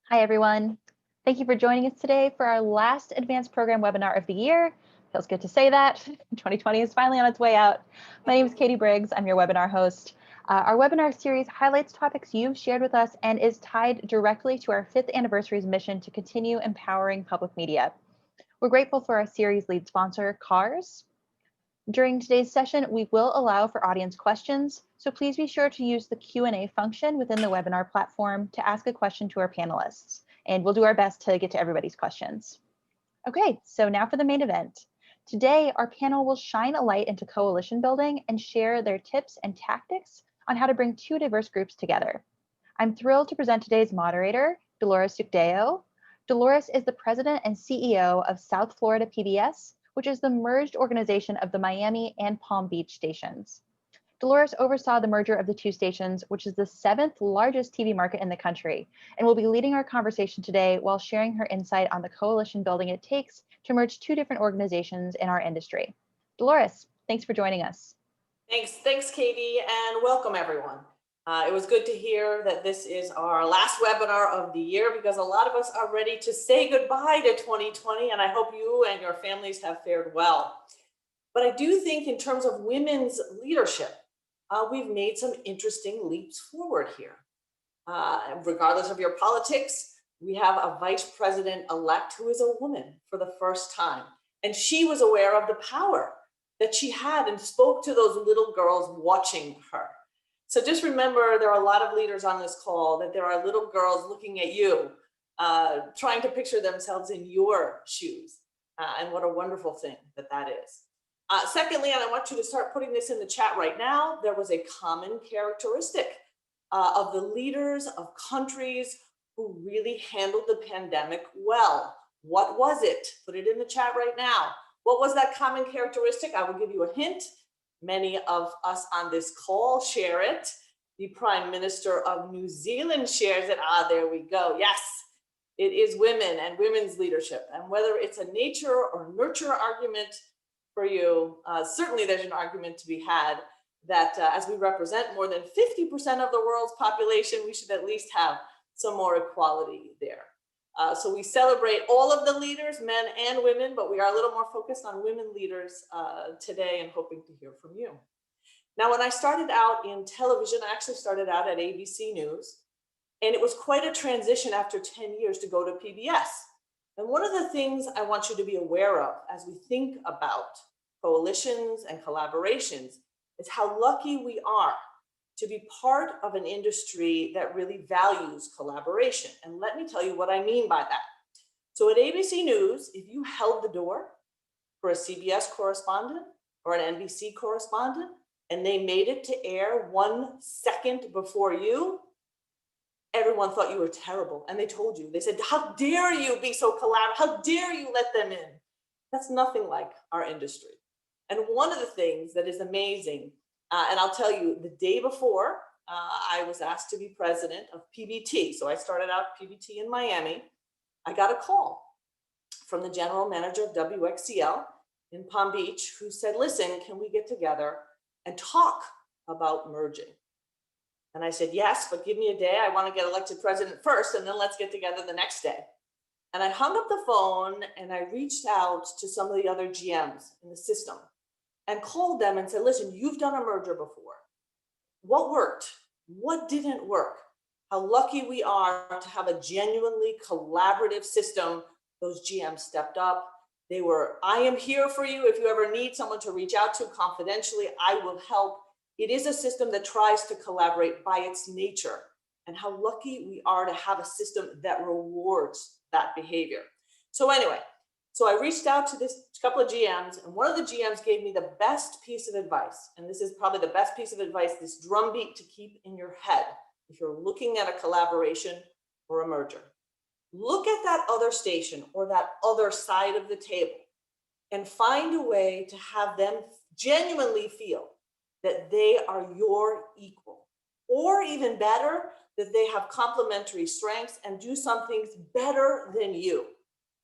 Hi, everyone. Thank you for joining us today for our last advanced program webinar of the year. Feels good to say that. 2020 is finally on its way out. My name is Katie Briggs. I'm your webinar host. Our webinar series highlights topics you've shared with us and is tied directly to our 5th anniversary's mission to continue empowering public media. We're grateful for our series lead sponsor, CARS. During today's session, we will allow for audience questions, so please be sure to use the Q&A function within the webinar platform to ask a question to our panelists, and we'll do our best to get to everybody's questions. Okay, so now for the main event. Today, our panel will shine a light into coalition building and share their tips and tactics on how to bring two diverse groups together. I'm thrilled to present today's moderator, Dolores Ucdeo. Dolores is the president and CEO of South Florida PBS, which is the merged organization of the Miami and Palm Beach stations. Dolores oversaw the merger of the two stations, which is the 7th largest TV market in the country, and will be leading our conversation today while sharing her insight on the coalition building it takes to merge two different organizations in our industry. Dolores, thanks for joining us. Thanks, Katie, and welcome everyone. It was good to hear that this is our last webinar of the year because a lot of us are ready to say goodbye to 2020, and I hope you and your families have fared well. But I do think in terms of women's leadership, we've made some interesting leaps forward here. Regardless of your politics, we have a vice president-elect who is a woman for the first time, and she was aware of the power that she had and spoke to those little girls watching her. So just remember, there are a lot of leaders on this call, that there are little girls looking at you, trying to picture themselves in your shoes. And what a wonderful thing that is. Secondly, and I want you to start putting this in the chat right now, there was a common characteristic of the leaders of countries who really handled the pandemic well. What was it? Put it in the chat right now. What was that common characteristic? I will give you a hint. Many of us on this call share it. The Prime Minister of New Zealand shares it. There we go. Yes, it is women and women's leadership. And whether it's a nature or nurture argument for you, certainly there's an argument to be had that as we represent more than 50% of the world's population, we should at least have some more equality there. So we celebrate all of the leaders, men and women, but we are a little more focused on women leaders today and hoping to hear from you. Now, when I started out in television, I actually started out at ABC News, and it was quite a transition after 10 years to go to PBS. And one of the things I want you to be aware of as we think about coalitions and collaborations is how lucky we are to be part of an industry that really values collaboration. And let me tell you what I mean by that. So at ABC News, if you held the door for a CBS correspondent or an NBC correspondent, and they made it to air 1 second before you, everyone thought you were terrible. And they told you, they said, how dare you be so collaborative? How dare you let them in? That's nothing like our industry. And one of the things that is amazing, and I'll tell you, the day before I was asked to be president of PBT, so I started out PBT in Miami, I got a call from the general manager of WXCL in Palm Beach who said, listen, can we get together and talk about merging? And I said, yes, but give me a day. I want to get elected president first, and then let's get together the next day. And I hung up the phone and I reached out to some of the other GMs in the system and called them and said, listen, you've done a merger before. What worked? What didn't work? How lucky we are to have a genuinely collaborative system. Those GMs stepped up. They were, I am here for you. If you ever need someone to reach out to confidentially, I will help. It is a system that tries to collaborate by its nature. And how lucky we are to have a system that rewards that behavior. So anyway, so I reached out to this couple of GMs, and one of the GMs gave me the best piece of advice. And this is probably the best piece of advice, this drumbeat to keep in your head if you're looking at a collaboration or a merger. Look at that other station or that other side of the table and find a way to have them genuinely feel that they are your equal, or even better, that they have complementary strengths and do some things better than you.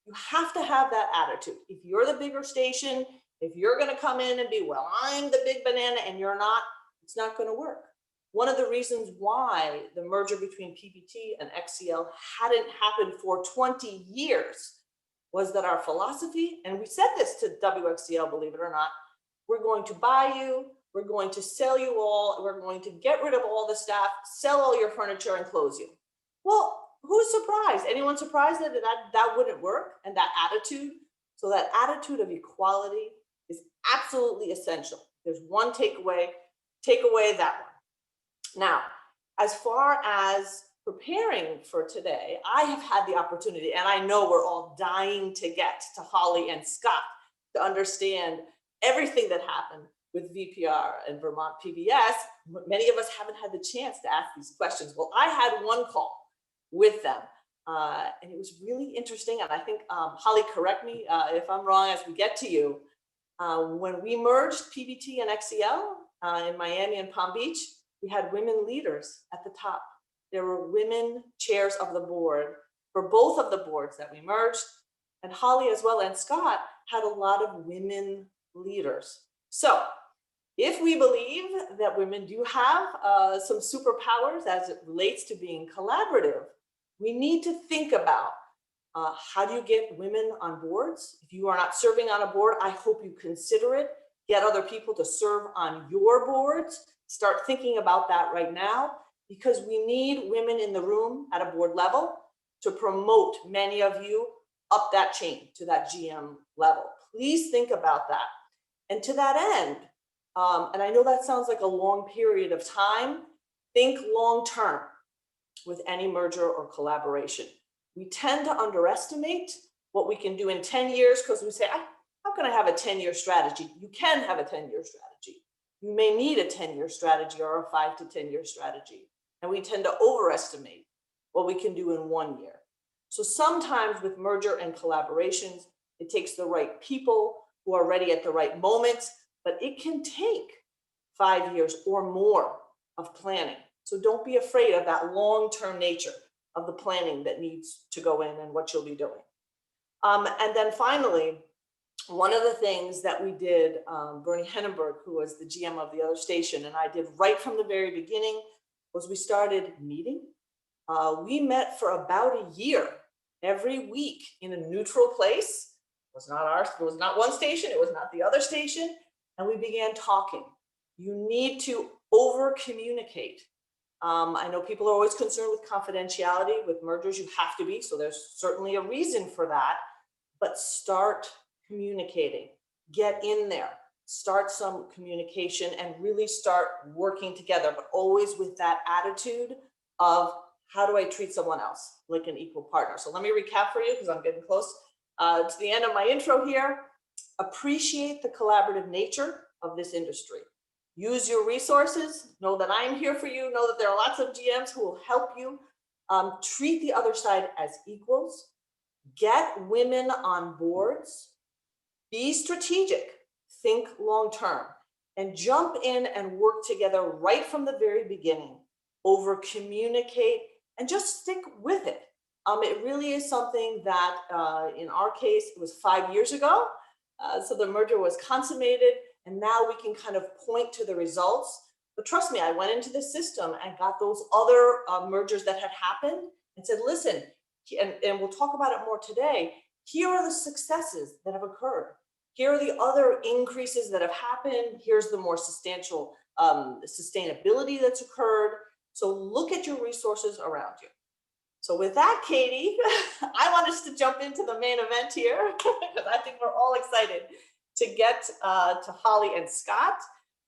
You have to have that attitude. If you're the bigger station, if you're going to come in and be, well, I'm the big banana and you're not, it's not going to work. one of the reasons why the merger between PBT and XCL hadn't happened for 20 years was that our philosophy, and we said this to WXCL, believe it or not, we're going to buy you, we're going to sell you all, we're going to get rid of all the staff, sell all your furniture and close you. Well, who's surprised? Anyone surprised that that wouldn't work? And that attitude? So that attitude of equality is absolutely essential. There's one takeaway, take away that one. Now, as far as preparing for today, I have had the opportunity, and I know we're all dying to get to Holly and Scott to understand everything that happened with VPR and Vermont PBS. Many of us haven't had the chance to ask these questions. Well, I had one call with them, and it was really interesting. And I think, Holly, correct me if I'm wrong as we get to you. When we merged PBT and XCL in Miami and Palm Beach, we had women leaders at the top. There were women chairs of the board for both of the boards that we merged. And Holly as well and Scott had a lot of women leaders. So if we believe that women do have some superpowers as it relates to being collaborative, we need to think about how do you get women on boards? If you are not serving on a board, I hope you consider it. Get other people to serve on your boards. Start thinking about that right now, because we need women in the room at a board level to promote many of you up that chain to that GM level. Please think about that. And to that end, and I know that sounds like a long period of time, think long term with any merger or collaboration. We tend to underestimate what we can do in 10 years because we say, how can I have a 10-year strategy? You can have a 10-year strategy. You may need a 10-year strategy or a 5 to 10-year strategy. And we tend to overestimate what we can do in 1 year. So sometimes with merger and collaborations, it takes the right people who are ready at the right moments, but it can take 5 years or more of planning. So don't be afraid of that long-term nature of the planning that needs to go in and what you'll be doing. And then finally, one of the things that we did, Bernie Hennenberg, who was the GM of the other station, and I did right from the very beginning, was we started meeting. We met for about a year, every week in a neutral place. It was not ours, it was not one station, it was not the other station. And we began talking. You need to over communicate. I know people are always concerned with confidentiality. With mergers, you have to be, so there's certainly a reason for that. But start communicating, get in there, start some communication and really start working together, but always with that attitude of how do I treat someone else like an equal partner? So let me recap for you because I'm getting close to the end of my intro here. Appreciate the collaborative nature of this industry. Use your resources, know that I'm here for you, know that there are lots of GMs who will help you. Treat the other side as equals. Get women on boards. Be strategic, think long-term, and jump in and work together right from the very beginning. Over communicate and just stick with it. It really is something that in our case, it was 5 years ago. So the merger was consummated and now we can kind of point to the results. But trust me, I went into the system and got those other mergers that had happened and said, listen, and we'll talk about it more today. Here are the successes that have occurred. Here are the other increases that have happened. Here's the more substantial sustainability that's occurred. So look at your resources around you. So with that, Katie, I want us to jump into the main event here because I think we're all excited to get to Holly and Scott.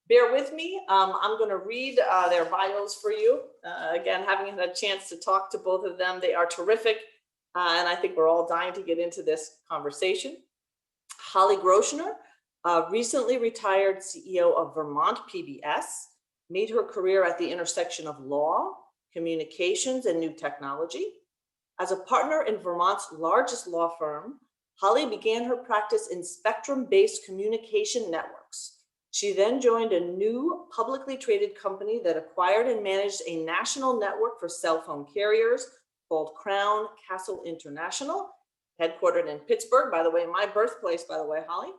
Bear with me. I'm going to read their bios for you. Again, having had a chance to talk to both of them, they are terrific. And I think we're all dying to get into this conversation. Holly Groschner, recently retired CEO of Vermont PBS, made her career at the intersection of law, communications, and new technology. As a partner in Vermont's largest law firm, Holly began her practice in spectrum-based communication networks. She then joined a new publicly traded company that acquired and managed a national network for cell phone carriers called Crown Castle International, headquartered in Pittsburgh, by the way, my birthplace, by the way, Holly.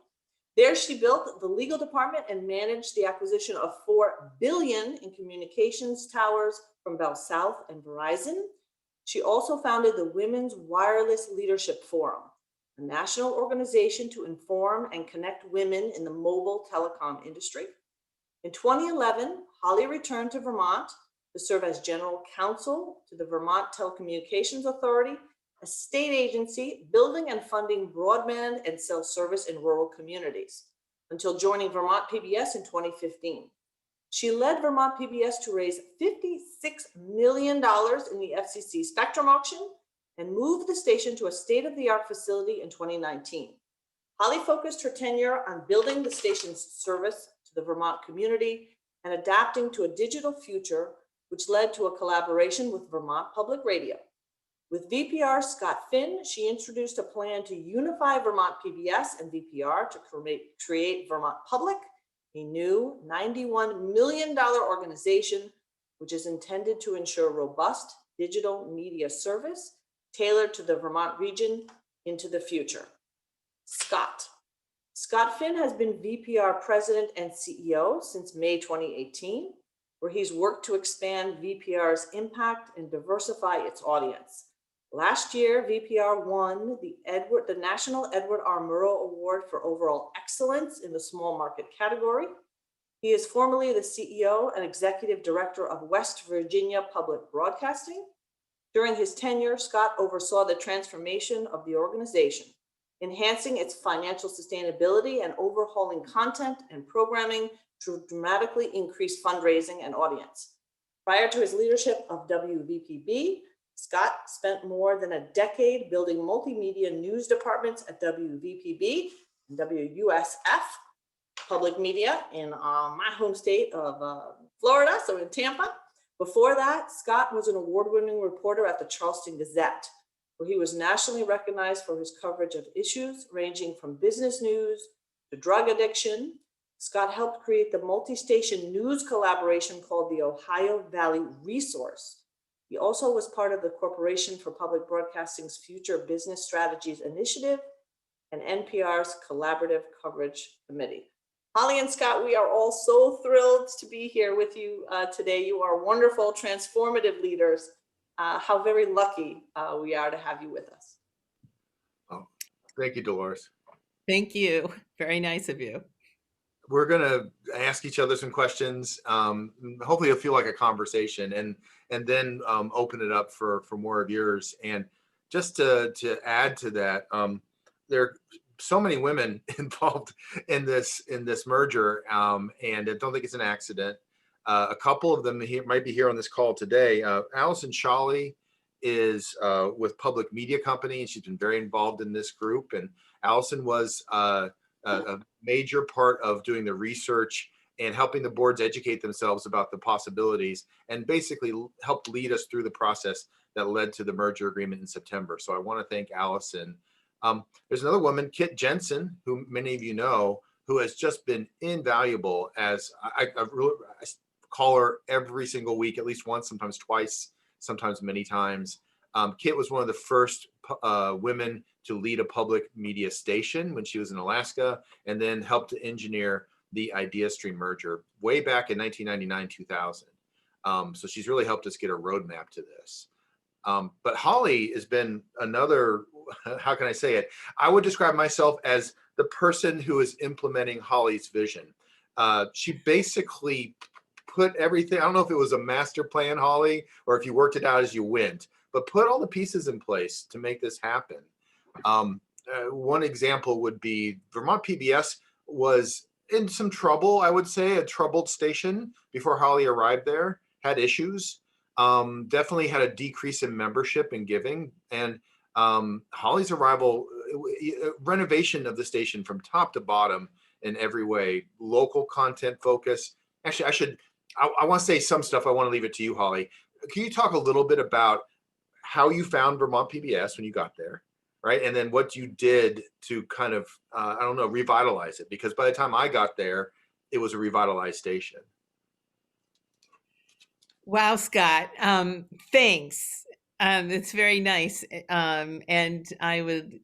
There she built the legal department and managed the acquisition of $4 billion in communications towers from Bell South and Verizon. She also founded the Women's Wireless Leadership Forum, a national organization to inform and connect women in the mobile telecom industry. In 2011, Holly returned to Vermont to serve as general counsel to the Vermont Telecommunications Authority, a state agency building and funding broadband and cell service in rural communities, until joining Vermont PBS in 2015. She led Vermont PBS to raise $56 million in the FCC spectrum auction and moved the station to a state-of-the-art facility in 2019. Holly focused her tenure on building the station's service to the Vermont community and adapting to a digital future, which led to a collaboration with Vermont Public Radio. With VPR Scott Finn, she introduced a plan to unify Vermont PBS and VPR to create Vermont Public, a new $91 million organization, which is intended to ensure robust digital media service tailored to the Vermont region into the future. Scott Finn has been VPR president and CEO since May 2018, where he's worked to expand VPR's impact and diversify its audience. Last year, VPR won the National Edward R. Murrow Award for Overall Excellence in the Small Market category. He is formerly the CEO and Executive Director of West Virginia Public Broadcasting. During his tenure, Scott oversaw the transformation of the organization, enhancing its financial sustainability and overhauling content and programming to dramatically increase fundraising and audience. Prior to his leadership of WVPB, Scott spent more than a decade building multimedia news departments at WVPB and WUSF Public Media in my home state of Florida, so in Tampa. Before that, Scott was an award-winning reporter at the Charleston Gazette, where he was nationally recognized for his coverage of issues ranging from business news to drug addiction. Scott helped create the multi-station news collaboration called the Ohio Valley Resource. He also was part of the Corporation for Public Broadcasting's Future Business Strategies Initiative and NPR's Collaborative Coverage Committee. Holly and Scott, we are all so thrilled to be here with you today. You are wonderful, transformative leaders. How very lucky we are to have you with us. Oh, thank you, Dolores. Thank you. Very nice of you. We're going to ask each other some questions. Hopefully it'll feel like a conversation and then open it up for more of yours. And just to add to that, there are so many women involved in this merger, and I don't think it's an accident. A couple of them might be here on this call today. Allison Shawley is with Public Media Company, and she's been very involved in this group. And Allison was a major part of doing the research and helping the boards educate themselves about the possibilities, and basically helped lead us through the process that led to the merger agreement in September. So I want to thank Allison. There's another woman, Kit Jensen, who many of you know, who has just been invaluable. As I call her every single week, at least once, sometimes twice, sometimes many times. Kit was one of the first women to lead a public media station when she was in Alaska, and then helped to engineer the IdeaStream merger way back in 1999-2000. So she's really helped us get a roadmap to this. But Holly has been another, how can I say it? I would describe myself as the person who is implementing Holly's vision. She basically put everything, I don't know if it was a master plan, Holly, or if you worked it out as you went, but put all the pieces in place to make this happen. One example would be Vermont PBS was in some trouble, I would say, a troubled station before Holly arrived there, had issues, definitely had a decrease in membership and giving. And Holly's arrival, renovation of the station from top to bottom in every way, local content focus. Actually, I want to say some stuff. I want to leave it to you, Holly. Can you talk a little bit about how you found Vermont PBS when you got there, right? And then what you did to kind of, I don't know, revitalize it? Because by the time I got there, it was a revitalized station. Wow, Scott. Thanks. It's very nice. And I would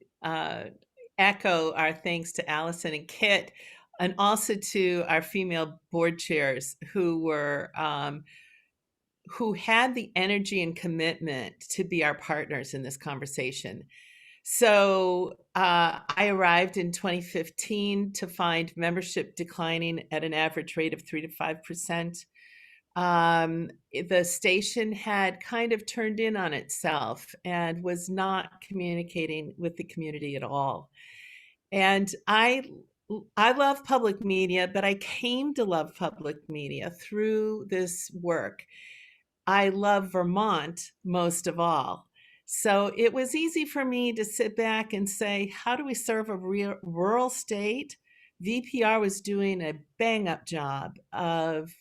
echo our thanks to Allison and Kit, and also to our female board chairs who had the energy and commitment to be our partners in this conversation. So I arrived in 2015 to find membership declining at an average rate of 3 to 5%. The station had kind of turned in on itself and was not communicating with the community at all. And I love public media, but I came to love public media through this work. I love Vermont most of all. So it was easy for me to sit back and say, how do we serve a rural state? VPR was doing a bang up job of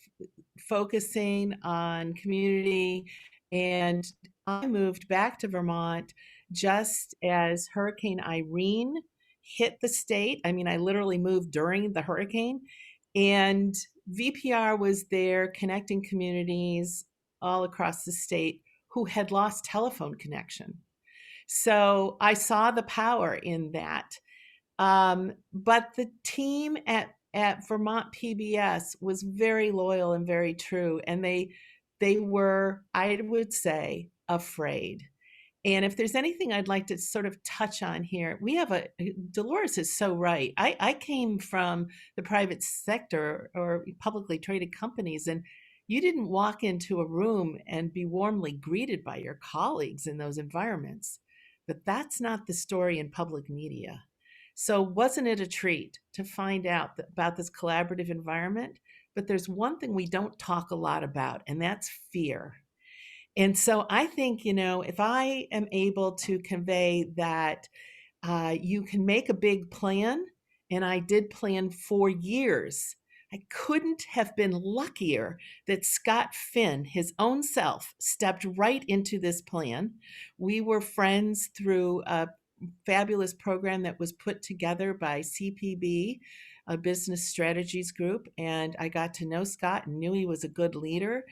focusing on community. And I moved back to Vermont just as Hurricane Irene hit the state. I mean, I literally moved during the hurricane, and VPR was there connecting communities all across the state who had lost telephone connection. So I saw the power in that. But the team at Vermont PBS was very loyal and very true. And they were, I would say, afraid. And if there's anything I'd like to sort of touch on here, Dolores is so right. I came from the private sector or publicly traded companies, and you didn't walk into a room and be warmly greeted by your colleagues in those environments. But that's not the story in public media. So wasn't it a treat to find out about this collaborative environment? But there's one thing we don't talk a lot about, and that's fear. And so I think, if I am able to convey that you can make a big plan, and I did plan for years, I couldn't have been luckier that Scott Finn, his own self, stepped right into this plan. We were friends through a fabulous program that was put together by CPB, a business strategies group, and I got to know Scott and knew he was a good leader.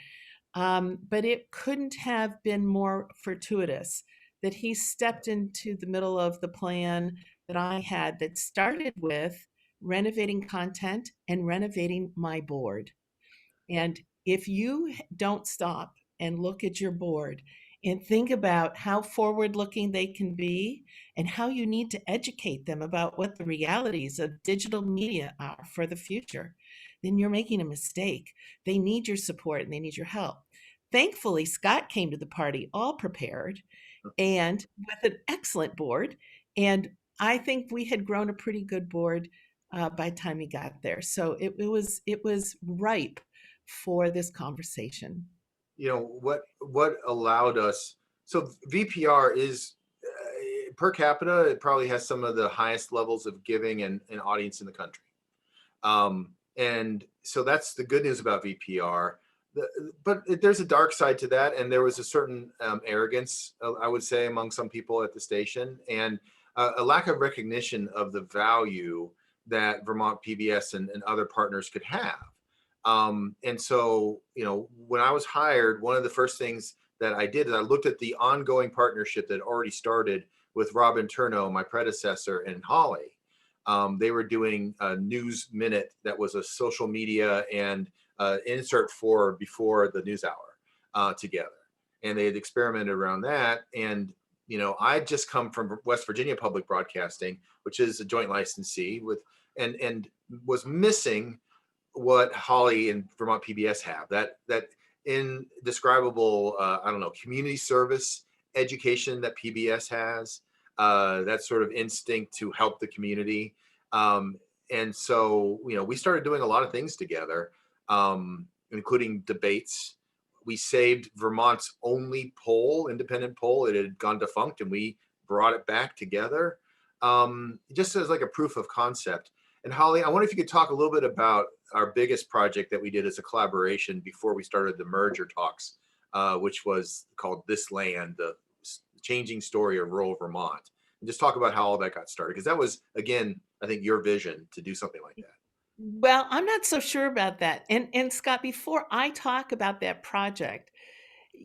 But it couldn't have been more fortuitous that he stepped into the middle of the plan that I had that started with renovating content and renovating my board. And if you don't stop and look at your board and think about how forward looking they can be and how you need to educate them about what the realities of digital media are for the future, then you're making a mistake. They need your support and they need your help. Thankfully, Scott came to the party all prepared and with an excellent board. And I think we had grown a pretty good board by the time he got there. So it was ripe for this conversation. What allowed us, so VPR is per capita, it probably has some of the highest levels of giving and audience in the country. And so that's the good news about VPR. But there's a dark side to that, and there was a certain arrogance, I would say, among some people at the station, and a lack of recognition of the value that Vermont PBS and other partners could have. And so, when I was hired, one of the first things that I did is I looked at the ongoing partnership that already started with Robin Turno, my predecessor, and Holly. They were doing a News Minute that was a social media and insert for before the news hour together. And they had experimented around that. And, I had just come from West Virginia Public Broadcasting, which is a joint licensee with, and was missing what Holly and Vermont PBS have, that indescribable, community service education that PBS has, that sort of instinct to help the community. And so, we started doing a lot of things together, including debates. We saved Vermont's only poll, independent poll. It had gone defunct, and we brought it back together, just as like a proof of concept. And Holly, I wonder if you could talk a little bit about our biggest project that we did as a collaboration before we started the merger talks, which was called This Land, the changing story of rural Vermont. And just talk about how all that got started, because that was, again, I think your vision to do something like that. Well, I'm not so sure about that. And Scott, before I talk about that project,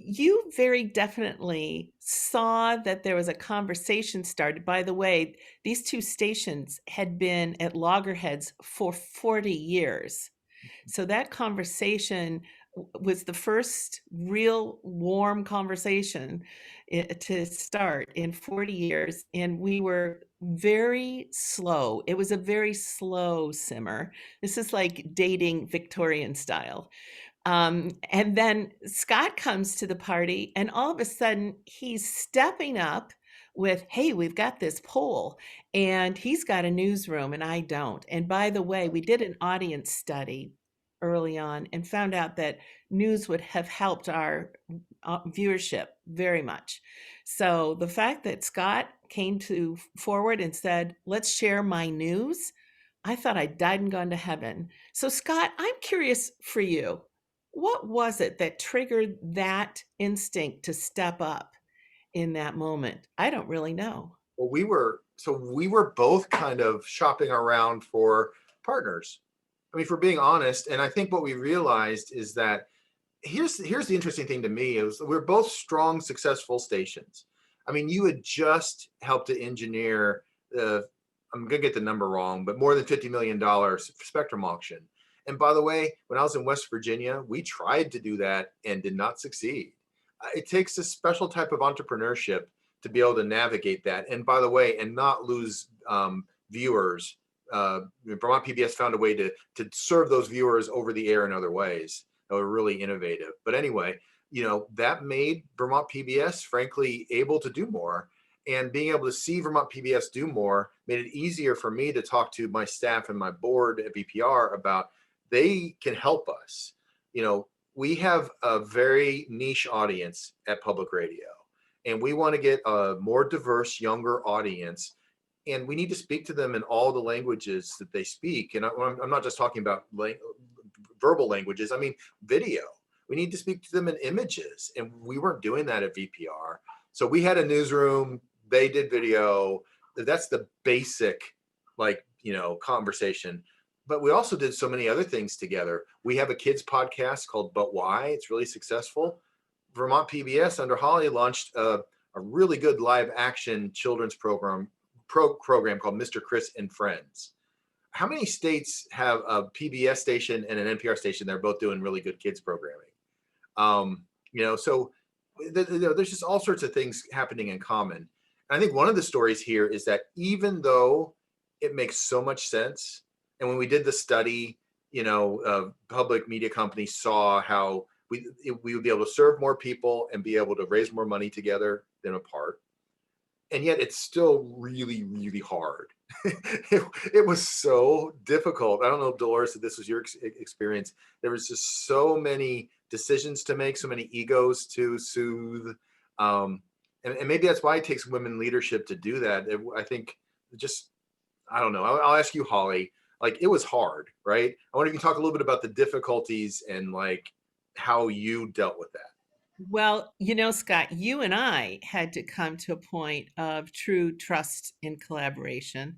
you very definitely saw that there was a conversation started. By the way, these two stations had been at loggerheads for 40 years. So that conversation was the first real warm conversation to start in 40 years. And we were very slow. It was a very slow simmer. This is like dating Victorian style. And then Scott comes to the party, and all of a sudden he's stepping up with, hey, we've got this poll, and he's got a newsroom, and I don't. And by the way, we did an audience study early on and found out that news would have helped our viewership very much. So the fact that Scott came forward and said, let's share my news, I thought I died and gone to heaven. So Scott, I'm curious for you. What was it that triggered that instinct to step up in that moment? I don't really know. Well, we were both kind of shopping around for partners. I mean, for being honest, and I think what we realized is that here's the interesting thing to me is we're both strong, successful stations. I mean, you had just helped to engineer I'm gonna get the number wrong, but more than $50 million spectrum auction. And by the way, when I was in West Virginia, we tried to do that and did not succeed. It takes a special type of entrepreneurship to be able to navigate that. And by the way, and not lose viewers. Vermont PBS found a way to serve those viewers over the air in other ways that were really innovative. But anyway, that made Vermont PBS, frankly, able to do more. And being able to see Vermont PBS do more made it easier for me to talk to my staff and my board at VPR about they can help us. We have a very niche audience at public radio, and we want to get a more diverse, younger audience. And we need to speak to them in all the languages that they speak. And I'm not just talking about verbal languages, I mean, video. We need to speak to them in images. And we weren't doing that at VPR. So we had a newsroom, they did video. That's the basic, conversation. But we also did so many other things together. We have a kids podcast called But Why? It's really successful. Vermont PBS under Holly launched a really good live action children's program called Mr. Chris and Friends. How many states have a PBS station and an NPR station? They're both doing really good kids programming. So there's just all sorts of things happening in common. And I think one of the stories here is that even though it makes so much sense, and when we did the study, public media companies saw how we would be able to serve more people and be able to raise more money together than apart. And yet it's still really, really hard. It was so difficult. I don't know, Dolores, if this was your experience. There was just so many decisions to make, so many egos to soothe. And maybe that's why it takes women leadership to do that. I think I don't know. I'll ask you, Holly, it was hard, right? I wonder if you can talk a little bit about the difficulties and how you dealt with that. Well, Scott, you and I had to come to a point of true trust and collaboration.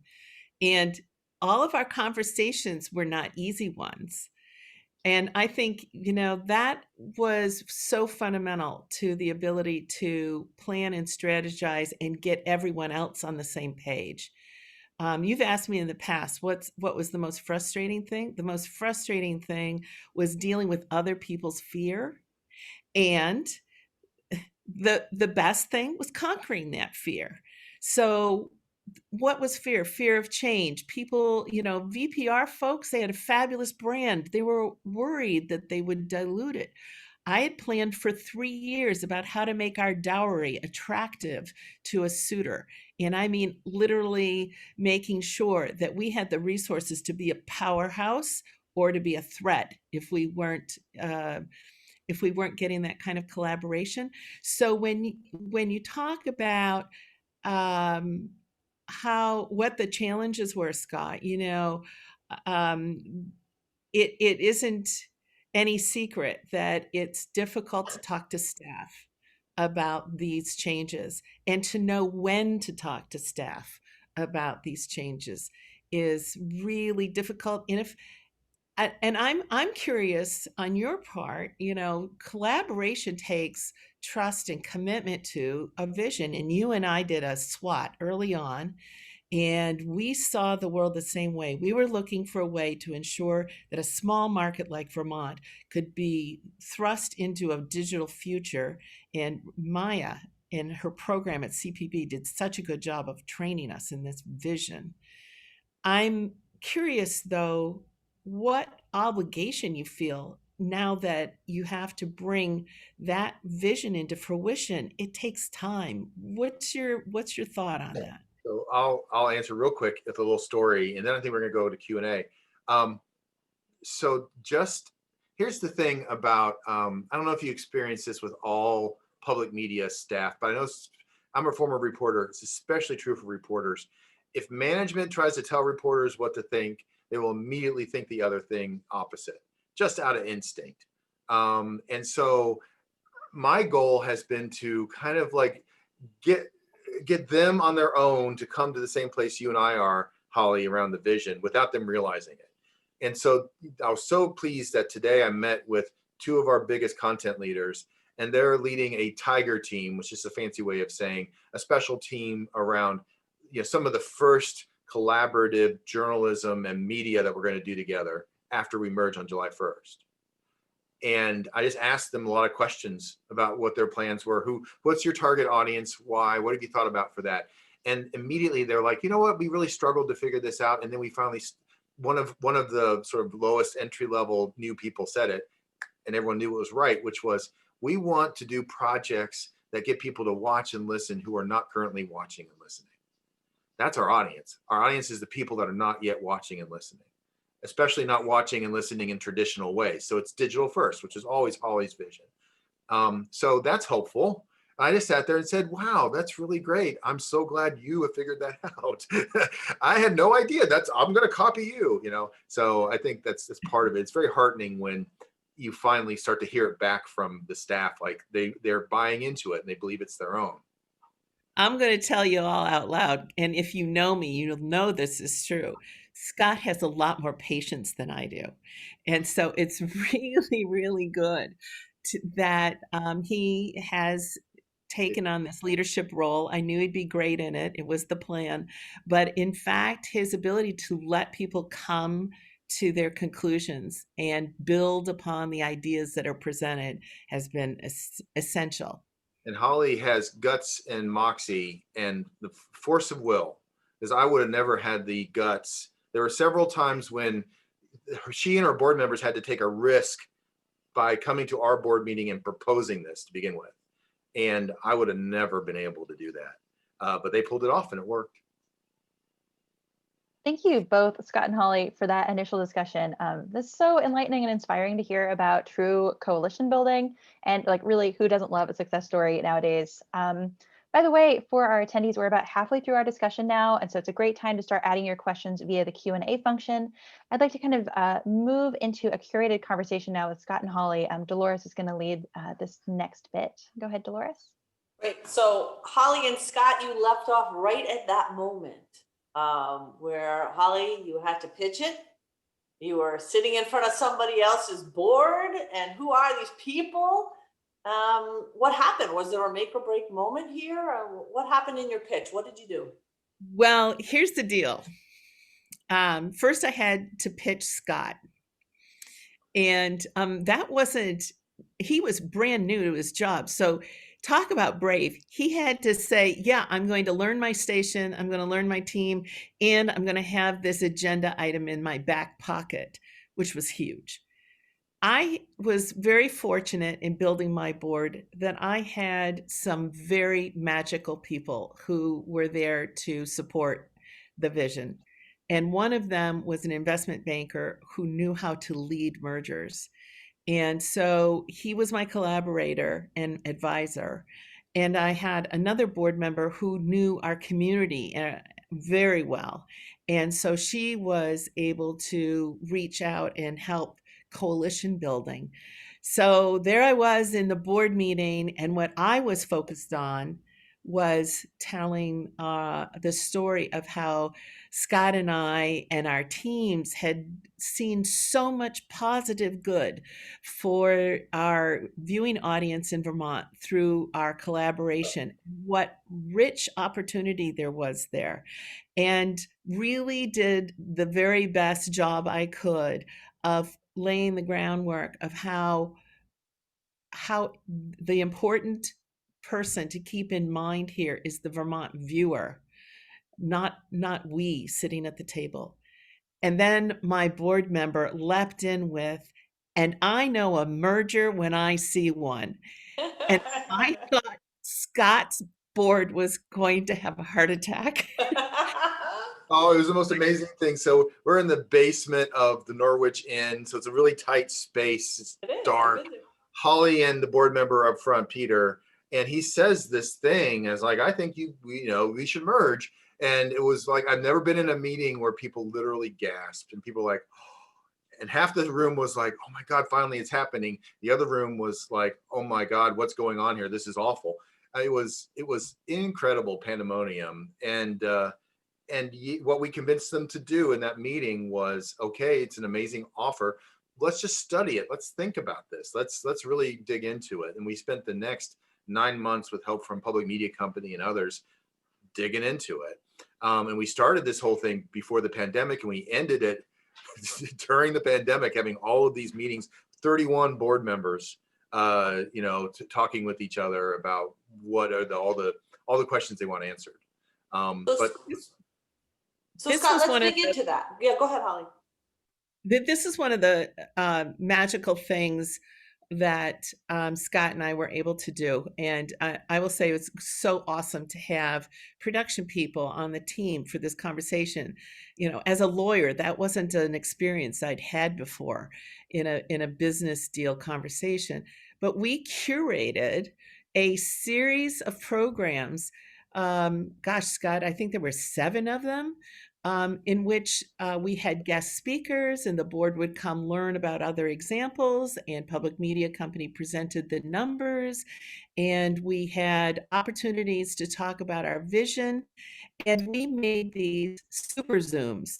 And all of our conversations were not easy ones. And I think, that was so fundamental to the ability to plan and strategize and get everyone else on the same page. You've asked me in the past, what was the most frustrating thing? The most frustrating thing was dealing with other people's fear. And the best thing was conquering that fear. So what was fear? Fear of change. People, VPR folks, they had a fabulous brand. They were worried that they would dilute it. I had planned for 3 years about how to make our dowry attractive to a suitor. And I mean, literally making sure that we had the resources to be a powerhouse or to be a threat if we weren't getting that kind of collaboration. So when you talk about what the challenges were, Scott, it isn't any secret that it's difficult to talk to staff about these changes, and to know when to talk to staff about these changes is really difficult. And I'm curious on your part, collaboration takes trust and commitment to a vision. And you and I did a SWOT early on, and we saw the world the same way. We were looking for a way to ensure that a small market like Vermont could be thrust into a digital future. And Maya, in her program at CPB, did such a good job of training us in this vision. I'm curious, though, what obligation you feel now that you have to bring that vision into fruition. It takes time. What's your thought on that? So I'll answer real quick with a little story, and then I think we're gonna go to Q&A. So just here's the thing about I don't know if you experience this with all public media staff, but I know I'm a former reporter. It's especially true for reporters. If management tries to tell reporters what to think, they will immediately think the other thing opposite, just out of instinct. And so my goal has been to kind of like get them on their own to come to the same place you and I are, Holly, around the vision without them realizing it. And so I was so pleased that today I met with two of our biggest content leaders, and they're leading a Tiger team, which is a fancy way of saying a special team around some of the first collaborative journalism and media that we're going to do together after we merge on July 1st. And I just asked them a lot of questions about what their plans were. What's your target audience? Why? What have you thought about for that? And immediately they're like, you know what? We really struggled to figure this out. And then we finally, one of the sort of lowest entry level new people said it, and everyone knew it was right, which was, we want to do projects that get people to watch and listen who are not currently watching and listening. That's our audience. Our audience is the people that are not yet watching and listening, especially not watching and listening in traditional ways. So it's digital first, which is always Holly's vision. So that's hopeful. I just sat there and said, wow, that's really great. I'm so glad you have figured that out. I had no idea. I'm going to copy you, So I think that's part of it. It's very heartening when you finally start to hear it back from the staff, like they're buying into it and they believe it's their own. I'm going to tell you all out loud, and if you know me, you'll know this is true. Scott has a lot more patience than I do. And so it's really, really good that he has taken on this leadership role. I knew he'd be great in it. It was the plan. But in fact, his ability to let people come to their conclusions and build upon the ideas that are presented has been essential. And Holly has guts and moxie and the force of will, because I would have never had the guts. There were several times when she and her board members had to take a risk by coming to our board meeting and proposing this to begin with. And I would have never been able to do that. But they pulled it off and it worked. Thank you both, Scott and Holly, for that initial discussion. This is so enlightening and inspiring to hear about true coalition building, and like really, who doesn't love a success story nowadays? By the way, for our attendees, we're about halfway through our discussion now, and so it's a great time to start adding your questions via the Q&A function. I'd like to kind of move into a curated conversation now with Scott and Holly. Dolores is going to lead this next bit. Go ahead, Dolores. Great. So Holly and Scott, you left off right at that moment. Where Holly, you had to pitch it. You were sitting in front of somebody else's board, and who are these people? What happened? Was there a make or break moment here? Or what happened in your pitch? What did you do? Well, here's the deal. First, I had to pitch Scott, and he was brand new to his job. So talk about brave. He had to say, yeah, I'm going to learn my station, I'm going to learn my team, and I'm going to have this agenda item in my back pocket, which was huge. I was very fortunate in building my board that I had some very magical people who were there to support the vision. And one of them was an investment banker who knew how to lead mergers. And so he was my collaborator and advisor. And I had another board member who knew our community very well. And so she was able to reach out and help coalition building. So there I was in the board meeting, and what I was focused on was telling the story of how Scott and I and our teams had seen so much positive good for our viewing audience in Vermont through our collaboration, what rich opportunity there was there, and really did the very best job I could of laying the groundwork of how the important person to keep in mind here is the Vermont viewer, not we sitting at the table. And then my board member leapt in with, and I know a merger when I see one. And I thought Scott's board was going to have a heart attack. Oh, it was the most amazing thing. So we're in the basement of the Norwich Inn. So it's a really tight space. It's It is. dark. Holly and the board member up front, Peter, and he says this thing as like, I think we should merge. And it was like, I've never been in a meeting where people literally gasped and people like, oh, and half the room was like, oh my God, finally it's happening. The other room was like, oh my God, what's going on here? This is awful. It was incredible pandemonium. And what we convinced them to do in that meeting was, okay, it's an amazing offer. Let's just study it. Let's think about this. Let's really dig into it. And we spent the next 9 months with help from Public Media Company and others digging into it. And we started this whole thing before the pandemic, and we ended it during the pandemic, having all of these meetings, 31 board members, talking with each other about what are all the questions they want answered. So Scott, let's dig into that. Yeah, go ahead, Holly. This is one of the magical things that Scott and I were able to do. And I will say it was so awesome to have production people on the team for this conversation. As a lawyer, that wasn't an experience I'd had before in a business deal conversation. But we curated a series of programs. Scott, I think there were 7 of them. In which we had guest speakers, and the board would come learn about other examples, and Public Media Company presented the numbers, and we had opportunities to talk about our vision, and we made these super Zooms.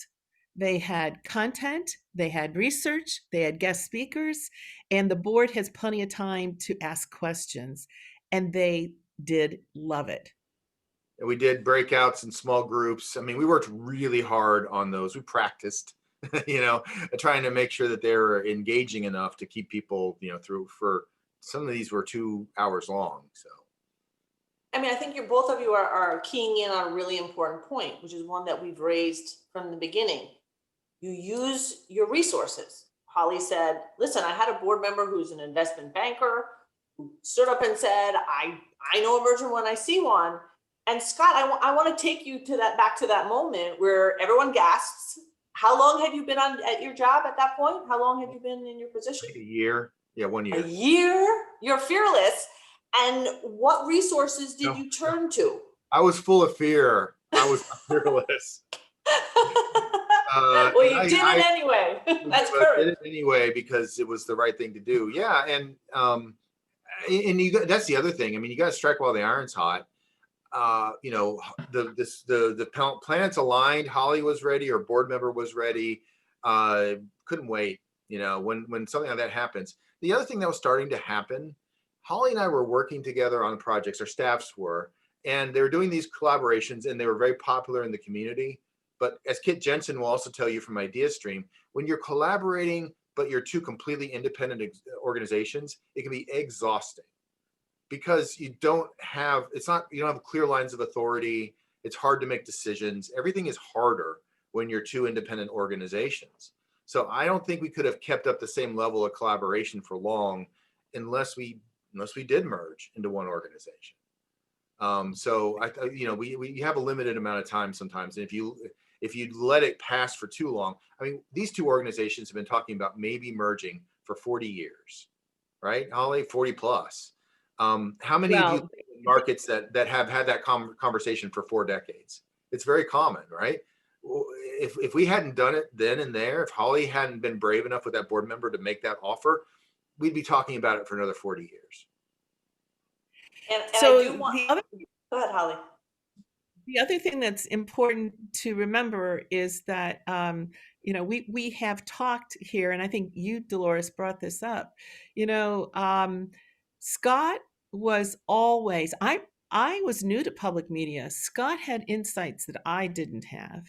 They had content, they had research, they had guest speakers, and the board has plenty of time to ask questions, and they did love it. And we did breakouts in small groups. I mean, we worked really hard on those. We practiced, trying to make sure that they were engaging enough to keep people, through. For some of these were 2 hours long. So, I mean, I think both of you are keying in on a really important point, which is one that we've raised from the beginning. You use your resources. Holly said, listen, I had a board member who's an investment banker who stood up and said, I know a merger when I see one. And Scott, I want to take you back to that moment where everyone gasps. How long had you been at your job at that point? How long had you been in your position? A year. Yeah, 1 year. A year? You're fearless. And what resources did you turn to? I was full of fear. I was fearless. Well, you did it anyway. That's courage. I did it anyway because it was the right thing to do. Yeah, and that's the other thing. I mean, you got to strike while the iron's hot. The planets aligned. Holly was ready, or board member was ready. Couldn't wait. When something like that happens. The other thing that was starting to happen, Holly and I were working together on projects. Our staffs were, and they were doing these collaborations, and they were very popular in the community. But as Kit Jensen will also tell you from IdeaStream, when you're collaborating, but you're 2 completely independent organizations, it can be exhausting. Because you don't have clear lines of authority. It's hard to make decisions. Everything is harder when you're 2 independent organizations. So I don't think we could have kept up the same level of collaboration for long unless we did merge into one organization. So we have a limited amount of time sometimes. And if you let it pass for too long, I mean, these 2 organizations have been talking about maybe merging for 40 years, right? Holly, 40 plus. How many of you markets that have had that conversation for 4 decades? It's very common, right? If we hadn't done it then and there, if Holly hadn't been brave enough with that board member to make that offer, we'd be talking about it for another 40 years. And so I do want. Go ahead, Holly. The other thing that's important to remember is that we have talked here, and I think you, Dolores, brought this up. Scott was always I was new to public media. Scott had insights that I didn't have.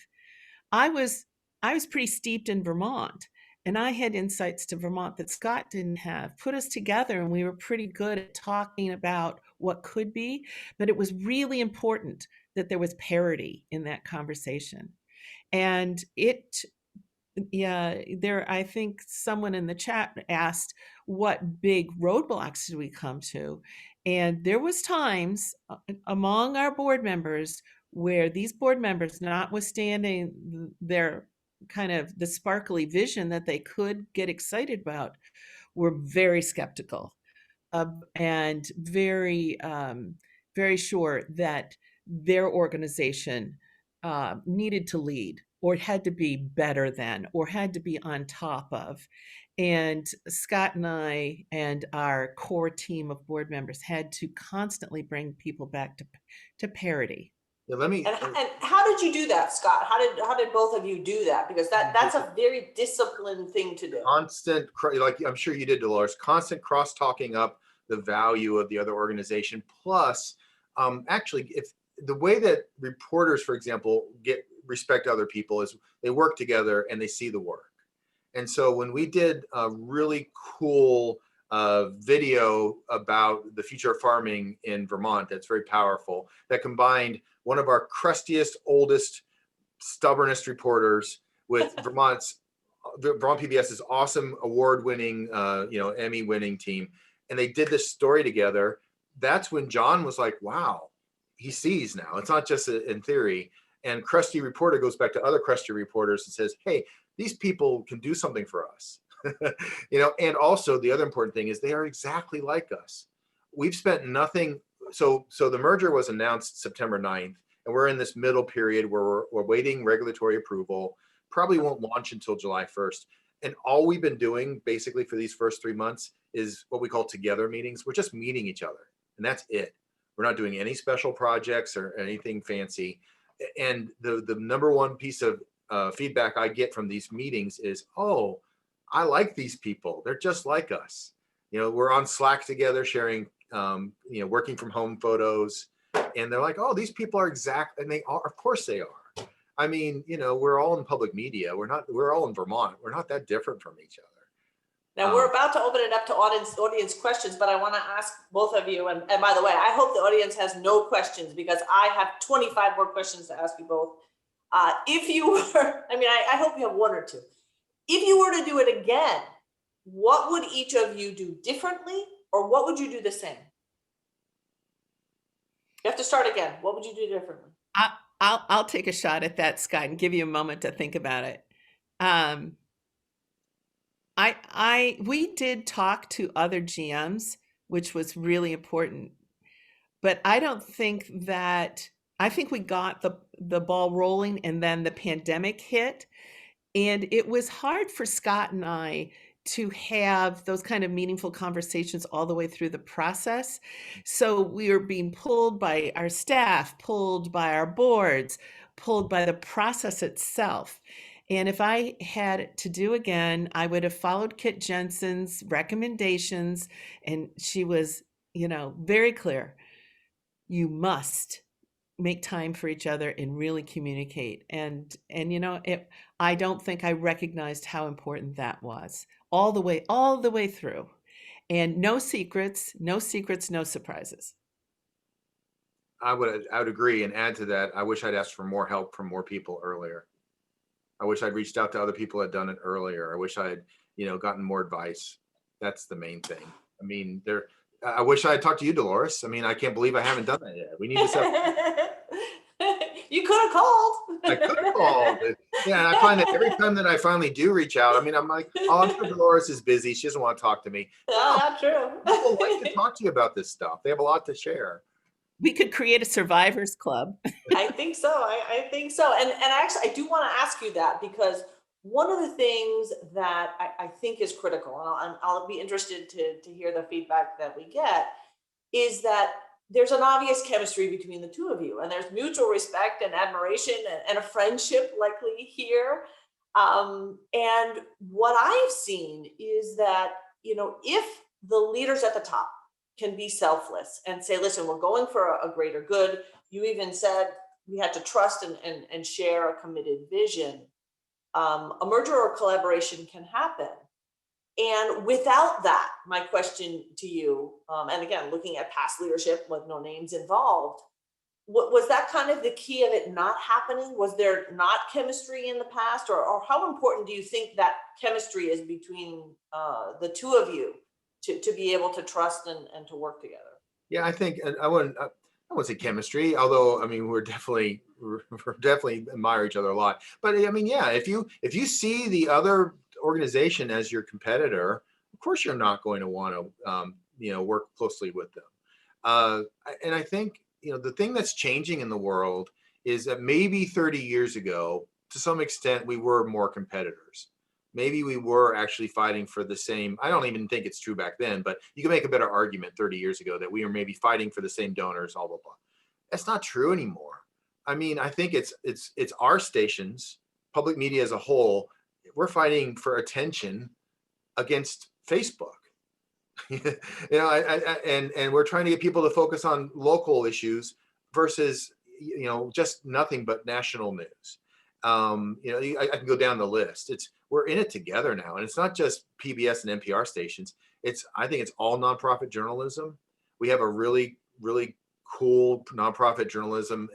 I was I was pretty steeped in Vermont, and I had insights to Vermont that Scott didn't have. Put us together, and we were pretty good at talking about what could be, but it was really important that there was parity in that conversation. And I think someone in the chat asked what big roadblocks did we come to? And there was times among our board members where these board members, notwithstanding their kind of the sparkly vision that they could get excited about, were very skeptical and very sure that their organization needed to lead or had to be better than or had to be on top of. And Scott and I and our core team of board members had to constantly bring people back to parity. Yeah, let me. And how did you do that, Scott? How did both of you do that? Because that's a very disciplined thing to do. Constant, like I'm sure you did, Dolores, constant cross talking up the value of the other organization. Plus, actually, if the way that reporters, for example, respect other people is they work together and they see the work. And so when we did a really cool video about the future of farming in Vermont, that's very powerful, that combined one of our crustiest, oldest, stubbornest reporters with Vermont PBS's awesome award-winning, Emmy-winning team, and they did this story together. That's when John was like, "Wow, he sees now. It's not just in theory." And crusty reporter goes back to other crusty reporters and says, "Hey, these people can do something for us." And also the other important thing is they are exactly like us. We've spent nothing. So the merger was announced September 9th, and we're in this middle period where we're waiting regulatory approval. Probably won't launch until July 1st. And all we've been doing basically for these first 3 months is what we call together meetings. We're just meeting each other, and that's it. We're not doing any special projects or anything fancy. And the number one piece of feedback I get from these meetings is, "Oh, I like these people. They're just like us." We're on Slack together, sharing, working from home photos, and they're like, "Oh, these people are exact," and they are. Of course, they are. I mean, we're all in public media. We're all in Vermont. We're not that different from each other. Now we're about to open it up to audience questions, but I want to ask both of you. And by the way, I hope the audience has no questions because I have 25 more questions to ask you both. If you were, I hope you have one or two. If you were to do it again, what would each of you do differently, or what would you do the same? You have to start again. What would you do differently? I'll take a shot at that, Scott, and give you a moment to think about it. We did talk to other GMs, which was really important, but I think we got the ball rolling, and then the pandemic hit, and it was hard for Scott and I to have those kind of meaningful conversations all the way through the process. So we were being pulled by our staff, pulled by our boards, pulled by the process itself. And if I had it to do again, I would have followed Kit Jensen's recommendations. And she was, very clear. You must make time for each other and really communicate. And I don't think I recognized how important that was all the way through. And no secrets, no surprises. I would agree and add to that. I wish I'd asked for more help from more people earlier. I wish I'd reached out to other people that had done it earlier. I wish I'd, gotten more advice. That's the main thing. I wish I had talked to you, Dolores. I can't believe I haven't done that yet. We need to set. You could have called. I could have called. Yeah, and I find that every time that I finally do reach out, I'm like, "Oh, I'm sure Dolores is busy. She doesn't want to talk to me." Not true. People like to talk to you about this stuff. They have a lot to share. We could create a survivors club. I think so. I think so. And actually, I do want to ask you that because one of the things that I think is critical, and I'll be interested to hear the feedback that we get, is that there's an obvious chemistry between the two of you, and there's mutual respect and admiration and a friendship likely here. And what I've seen is that, if the leaders at the top can be selfless and say, listen, we're going for a greater good. You even said we had to trust and share a committed vision. A merger or collaboration can happen. And without that, my question to you, and again, looking at past leadership with no names involved, was that kind of the key of it not happening? Was there not chemistry in the past, or how important do you think that chemistry is between the two of you to be able to trust and to work together? Yeah, I think, and I wouldn't say chemistry, although I mean we're definitely admire each other a lot. But I mean, yeah, if you see the other organization as your competitor, of course you're not going to want to work closely with them. And I think the thing that's changing in the world is that maybe 30 years ago, to some extent, we were more competitors. Maybe we were actually fighting for the same. I don't even think it's true back then, but you can make a better argument 30 years ago that we were maybe fighting for the same donors, blah, blah, blah. That's not true anymore. I mean, I think it's our stations, public media as a whole, we're fighting for attention against Facebook. And we're trying to get people to focus on local issues versus, just nothing but national news. I can go down the list. We're in it together now, and it's not just PBS and NPR stations. I think it's all nonprofit journalism. We have a really, really cool nonprofit journalism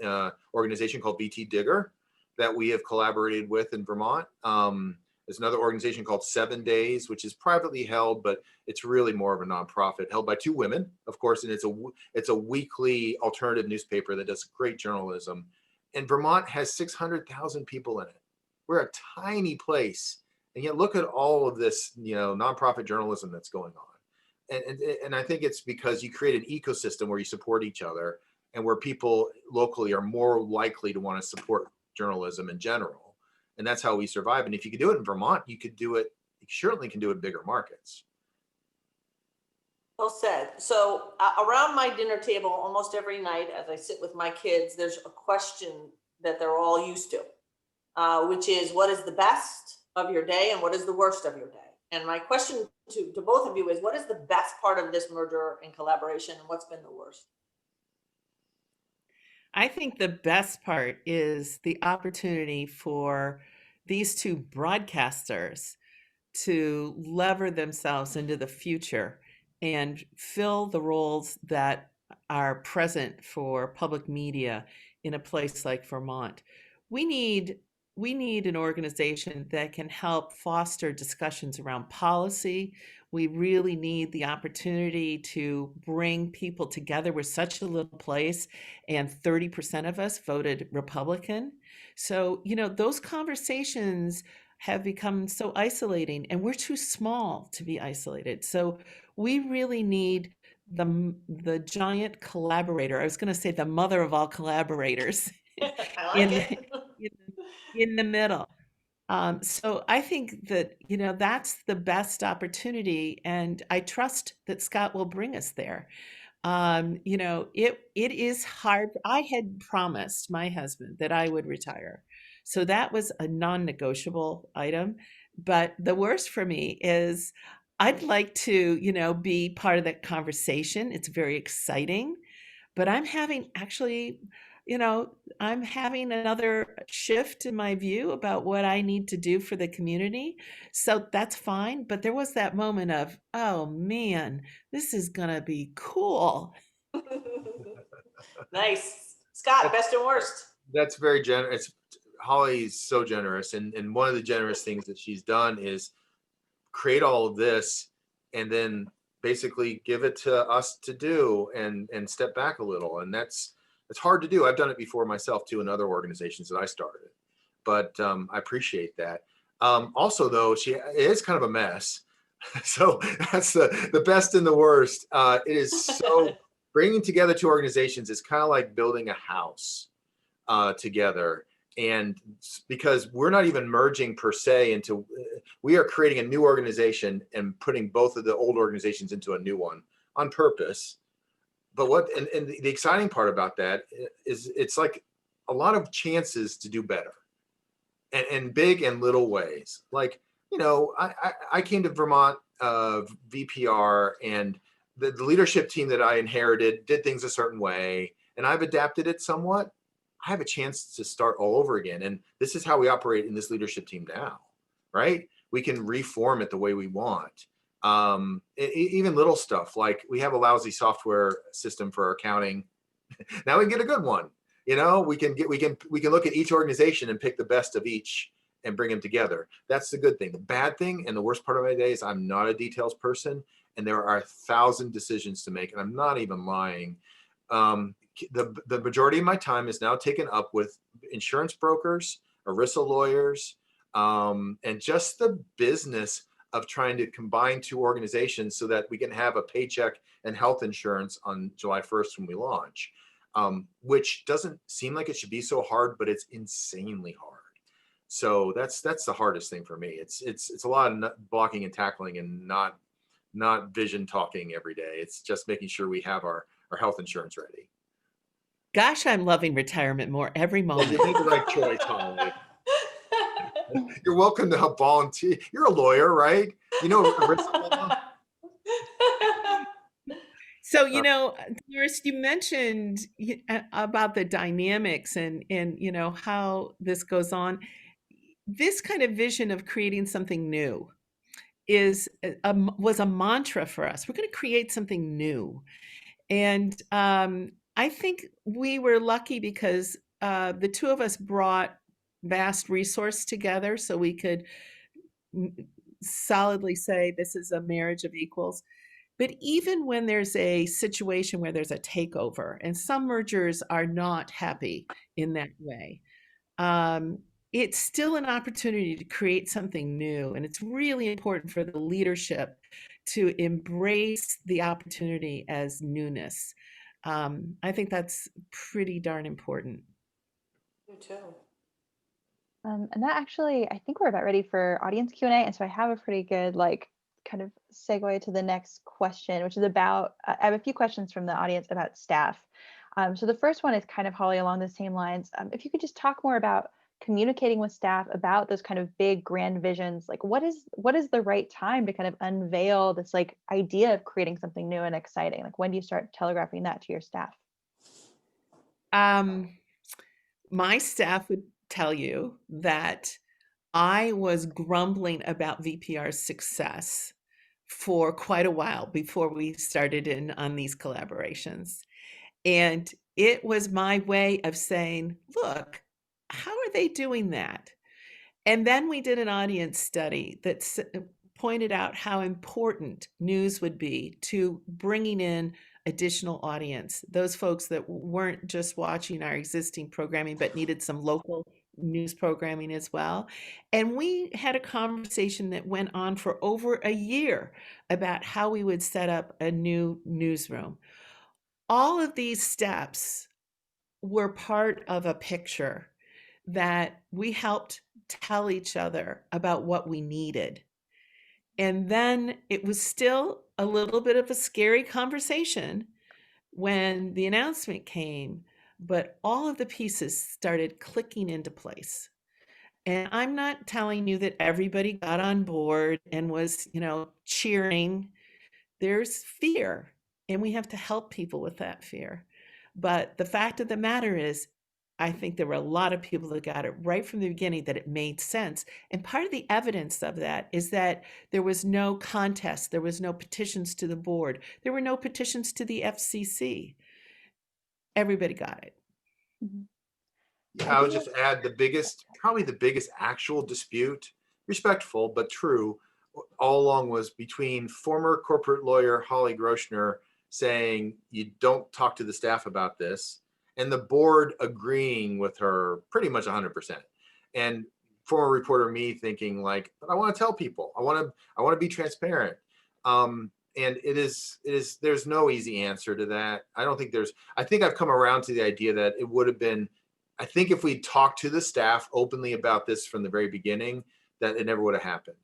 organization called VT Digger that we have collaborated with in Vermont. There's another organization called 7 Days, which is privately held, but it's really more of a nonprofit, held by two women, of course, and it's a weekly alternative newspaper that does great journalism. And Vermont has 600,000 people in it. We're a tiny place, and yet look at all of this, nonprofit journalism that's going on. And I think it's because you create an ecosystem where you support each other, and where people locally are more likely to want to support journalism in general. And that's how we survive. And if you could do it in Vermont, you certainly can do it in bigger markets. Well said. So around my dinner table, almost every night as I sit with my kids, there's a question that they're all used to, which is, what is the best of your day and what is the worst of your day? And my question to both of you is, what is the best part of this merger and collaboration, and what's been the worst? I think the best part is the opportunity for these two broadcasters to lever themselves into the future and fill the roles that are present for public media in a place like Vermont. We need an organization that can help foster discussions around policy. We really need the opportunity to bring people together. We're such a little place, and 30% of us voted Republican. So, those conversations have become so isolating, and we're too small to be isolated. So we really need the giant collaborator. I was going to say the mother of all collaborators I like in the middle. So I think that, that's the best opportunity, and I trust that Scott will bring us there. It is hard. I had promised my husband that I would retire. So that was a non-negotiable item. But the worst for me is I'd like to, be part of that conversation. It's very exciting, but I'm having another shift in my view about what I need to do for the community. So that's fine. But there was that moment of, oh man, this is going to be cool. Nice. Scott, best and worst. That's very generous. Holly's so generous. And one of the generous things that she's done is create all of this and then basically give it to us to do and step back a little. And it's hard to do. I've done it before myself too in other organizations that I started, but I appreciate that. Also though, it is kind of a mess. So that's the best and the worst. It is so bringing together two organizations is kind of like building a house together. And because we're not even merging per se we are creating a new organization and putting both of the old organizations into a new one on purpose, but and the exciting part about that is it's like a lot of chances to do better, and in big and little ways. Like, I came to Vermont VPR, and the leadership team that I inherited did things a certain way, and I've adapted it somewhat. I have a chance to start all over again. And this is how we operate in this leadership team now, right? We can reform it the way we want. Even little stuff like we have a lousy software system for accounting. Now we get a good one. We can look at each organization and pick the best of each and bring them together. That's the good thing. The bad thing and the worst part of my day is I'm not a details person, and there are 1,000 decisions to make, and I'm not even lying. The majority of my time is now taken up with insurance brokers, ERISA lawyers, and just the business of trying to combine two organizations so that we can have a paycheck and health insurance on July 1st when we launch, which doesn't seem like it should be so hard, but it's insanely hard. So that's the hardest thing for me. It's a lot of blocking and tackling and not vision talking every day. It's just making sure we have our health insurance ready. Gosh, I'm loving retirement more every moment. You made the right choice, Holly. You're welcome to help volunteer. You're a lawyer, right? So, Doris, you mentioned about the dynamics and how this goes on. This kind of vision of creating something new was a mantra for us. We're going to create something new. And I think we were lucky because the two of us brought vast resource together so we could solidly say this is a marriage of equals. But even when there's a situation where there's a takeover, and some mergers are not happy in that way, it's still an opportunity to create something new. And it's really important for the leadership to embrace the opportunity as newness. I think that's pretty darn important. You too. And that actually, I think we're about ready for audience Q&A. And so I have a pretty good kind of segue to the next question, which is about, I have a few questions from the audience about staff. So the first one is kind of, Holly, along the same lines. If you could just talk more about communicating with staff about those kind of big grand visions, like what is the right time to kind of unveil this idea of creating something new and exciting? Like, when do you start telegraphing that to your staff? My staff would tell you that I was grumbling about VPR's success for quite a while before we started in on these collaborations. And it was my way of saying, look, how are they doing that? And then we did an audience study that pointed out how important news would be to bringing in additional audience, those folks that weren't just watching our existing programming, but needed some local news programming as well. And we had a conversation that went on for over a year about how we would set up a new newsroom. All of these steps were part of a picture that we helped tell each other about what we needed. And then it was still a little bit of a scary conversation when the announcement came, but all of the pieces started clicking into place. And I'm not telling you that everybody got on board and was, cheering. There's fear, and we have to help people with that fear. But the fact of the matter is, I think there were a lot of people that got it right from the beginning that it made sense. And part of the evidence of that is that there was no contest. There was no petitions to the board. There were no petitions to the FCC. Everybody got it. Mm-hmm. I would just add probably the biggest actual dispute, respectful but true, all along was between former corporate lawyer Holly Groschner saying you don't talk to the staff about this, and the board agreeing with her pretty much 100%. And former reporter me thinking but I want to tell people, I want to be transparent. And there's no easy answer to that. I think I've come around to the idea that it would have been, I think if we talked to the staff openly about this from the very beginning, that it never would have happened.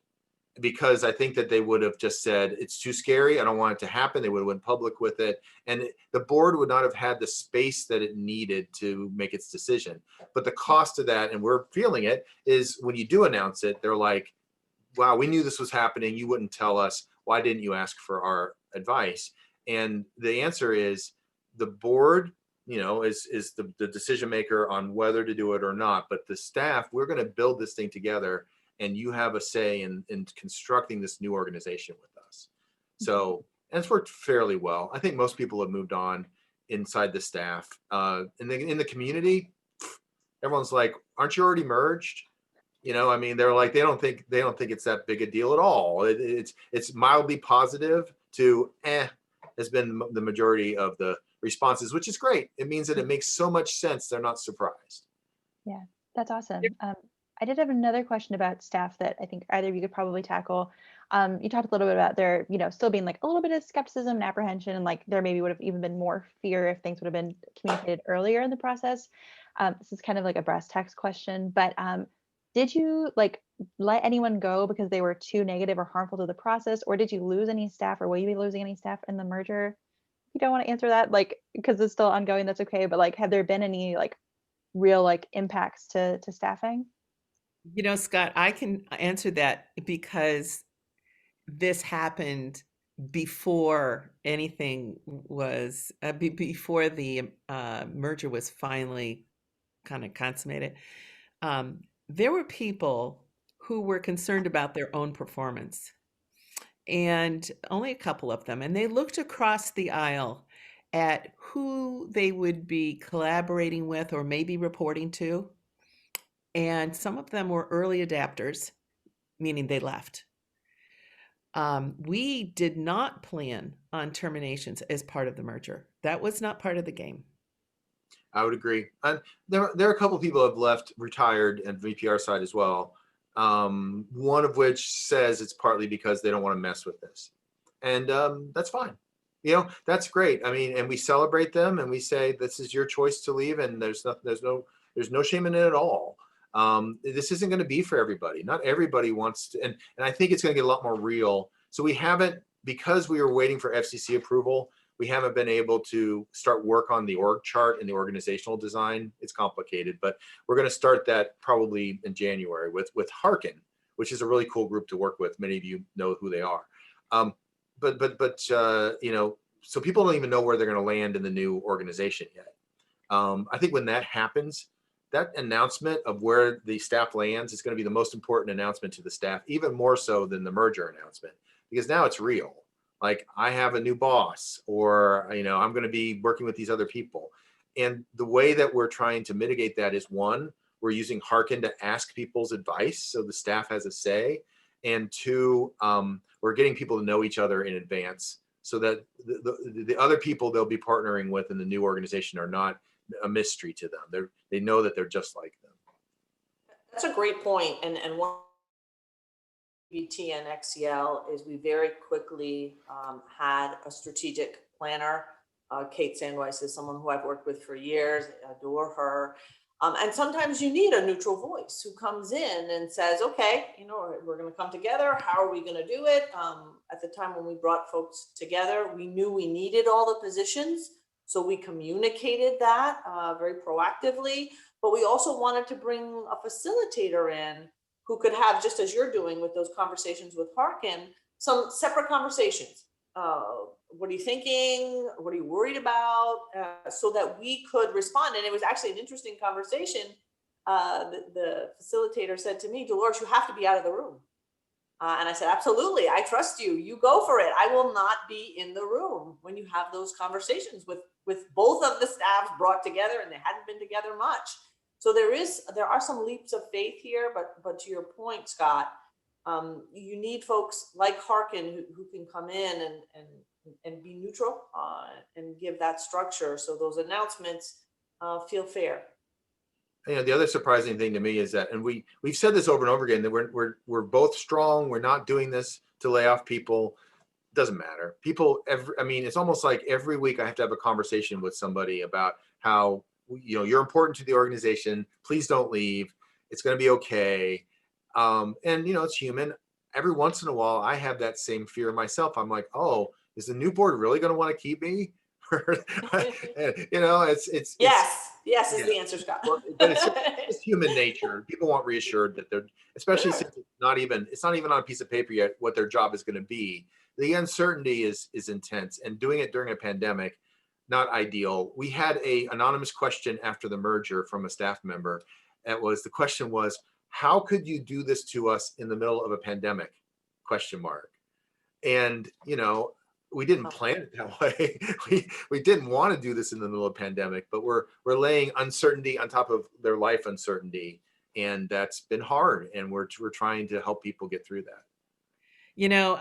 because I think that they would have just said, it's too scary, I don't want it to happen. They would have went public with it. And the board would not have had the space that it needed to make its decision. But the cost of that, and we're feeling it, is when you do announce it, they're like, wow, we knew this was happening. You wouldn't tell us. Why didn't you ask for our advice? And the answer is the board, is the decision maker on whether to do it or not. But the staff, we're going to build this thing together, and you have a say in constructing this new organization with us. So, and it's worked fairly well. I think most people have moved on inside the staff. In the community, everyone's like, aren't you already merged? I mean, they're like, they don't think it's that big a deal at all. It's mildly positive to has been the majority of the responses, which is great. It means that it makes so much sense. They're not surprised. Yeah, that's awesome. I did have another question about staff that I think either of you could probably tackle. You talked a little bit about there, still being like a little bit of skepticism and apprehension, and like there maybe would have even been more fear if things would have been communicated earlier in the process. This is kind of like a brass tacks question, but did you like let anyone go because they were too negative or harmful to the process, or did you lose any staff, or will you be losing any staff in the merger? If you don't want to answer that, like, because it's still ongoing, that's okay. But like, have there been any like real like impacts to staffing? Scott, I can answer that because this happened before anything was before the merger was finally kind of consummated. There were people who were concerned about their own performance, and only a couple of them. And they looked across the aisle at who they would be collaborating with or maybe reporting to. And some of them were early adapters, meaning they left. We did not plan on terminations as part of the merger. That was not part of the game. I would agree. There are a couple of people who have left, retired, and VPR side as well. One of which says it's partly because they don't want to mess with this, and that's fine. That's great. I mean, and we celebrate them, and we say this is your choice to leave, and there's no shame in it at all. This isn't going to be for everybody. Not everybody wants to, and I think it's going to get a lot more real. So we haven't, because we were waiting for FCC approval, we haven't been able to start work on the org chart and the organizational design. It's complicated, but we're going to start that probably in January with Harken, which is a really cool group to work with. Many of you know who they are. So people don't even know where they're going to land in the new organization yet. I think when that happens, that announcement of where the staff lands is going to be the most important announcement to the staff, even more so than the merger announcement, because now it's real. Like, I have a new boss, or, I'm going to be working with these other people. And the way that we're trying to mitigate that is, one, we're using Harken to ask people's advice so the staff has a say. And two, we're getting people to know each other in advance so that the other people they'll be partnering with in the new organization are not a mystery to them. They know that they're just like them. That's a great point. And one BT and XCL is we very quickly had a strategic planner. Kate Sandweiss is someone who I've worked with for years. I adore her. And sometimes you need a neutral voice who comes in and says, okay, we're going to come together. How are we going to do it? At the time when we brought folks together, we knew we needed all the positions. So we communicated that very proactively. But we also wanted to bring a facilitator in who could have, just as you're doing with those conversations with Harken, some separate conversations. What are you thinking? What are you worried about? So that we could respond. And it was actually an interesting conversation. The facilitator said to me, Dolores, you have to be out of the room. And I said, absolutely, I trust you. You go for it. I will not be in the room when you have those conversations with both of the staffs brought together, and they hadn't been together much. So there are some leaps of faith here, but to your point, Scott, you need folks like Harken who can come in and be neutral and give that structure so those announcements feel fair. The other surprising thing to me is that, and we've said this over and over again, that we're both strong. We're not doing this to lay off people. Doesn't matter. It's almost like every week I have to have a conversation with somebody about how, you're important to the organization. Please don't leave. It's going to be okay. And it's human. every once in a while, I have that same fear myself. I'm like, oh, is the new board really going to want to keep me? It's Yes is yeah. the answer, Scott. Well, but it's human nature. People want reassured that they're, especially Sure. since it's not even on a piece of paper yet what their job is going to be. The uncertainty is intense, and doing it during a pandemic, not ideal. We had a anonymous question after the merger from a staff member. The question was, how could you do this to us in the middle of a pandemic? Question mark. And we didn't plan it that way. we didn't want to do this in the middle of a pandemic, but we're laying uncertainty on top of their life uncertainty, and that's been hard, and we're trying to help people get through that.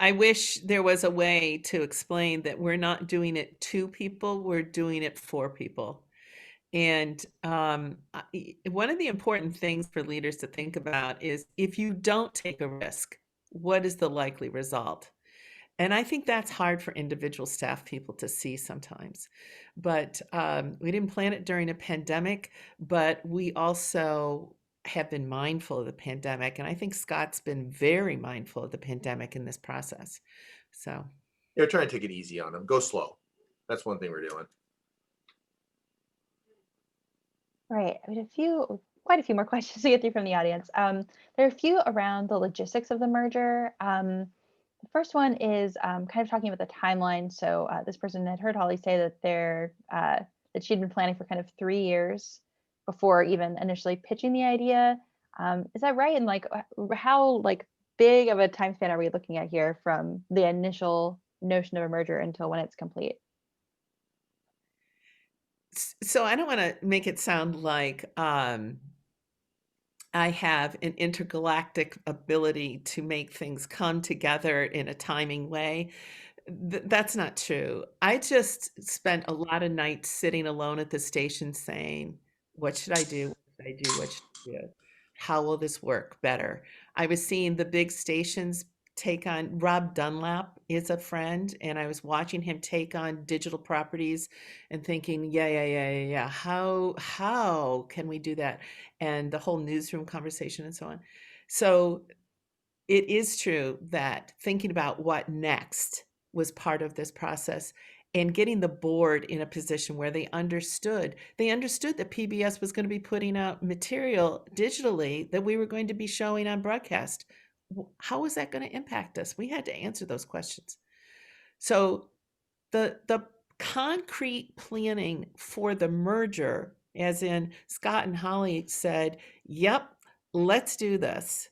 I wish there was a way to explain that we're not doing it to people, we're doing it for people. And one of the important things for leaders to think about is, if you don't take a risk, what is the likely result? And I think that's hard for individual staff people to see sometimes. But we didn't plan it during a pandemic, but we also have been mindful of the pandemic. And I think Scott's been very mindful of the pandemic in this process. So They're trying to take it easy on them. Go slow. That's one thing we're doing. Right. I mean, quite a few more questions to get through from the audience. There are a few around the logistics of the merger. The first one is kind of talking about the timeline. So this person had heard Holly say that that she'd been planning for kind of 3 years before even initially pitching the idea. Is that right? And how big of a time span are we looking at here from the initial notion of a merger until when it's complete? So I don't want to make it sound like I have an intergalactic ability to make things come together in a timing way. That's not true. I just spent a lot of nights sitting alone at the station saying, what should I do? What should I do? What should I do? How will this work better? I was seeing the big stations take on, Rob Dunlap is a friend, and I was watching him take on digital properties and thinking, yeah. How can we do that? And the whole newsroom conversation and so on. So it is true that thinking about what next was part of this process, and getting the board in a position where they understood that PBS was going to be putting out material digitally that we were going to be showing on broadcast. How was that going to impact us? We had to answer those questions. So the concrete planning for the merger, as in Scott and Holly said, yep, let's do this.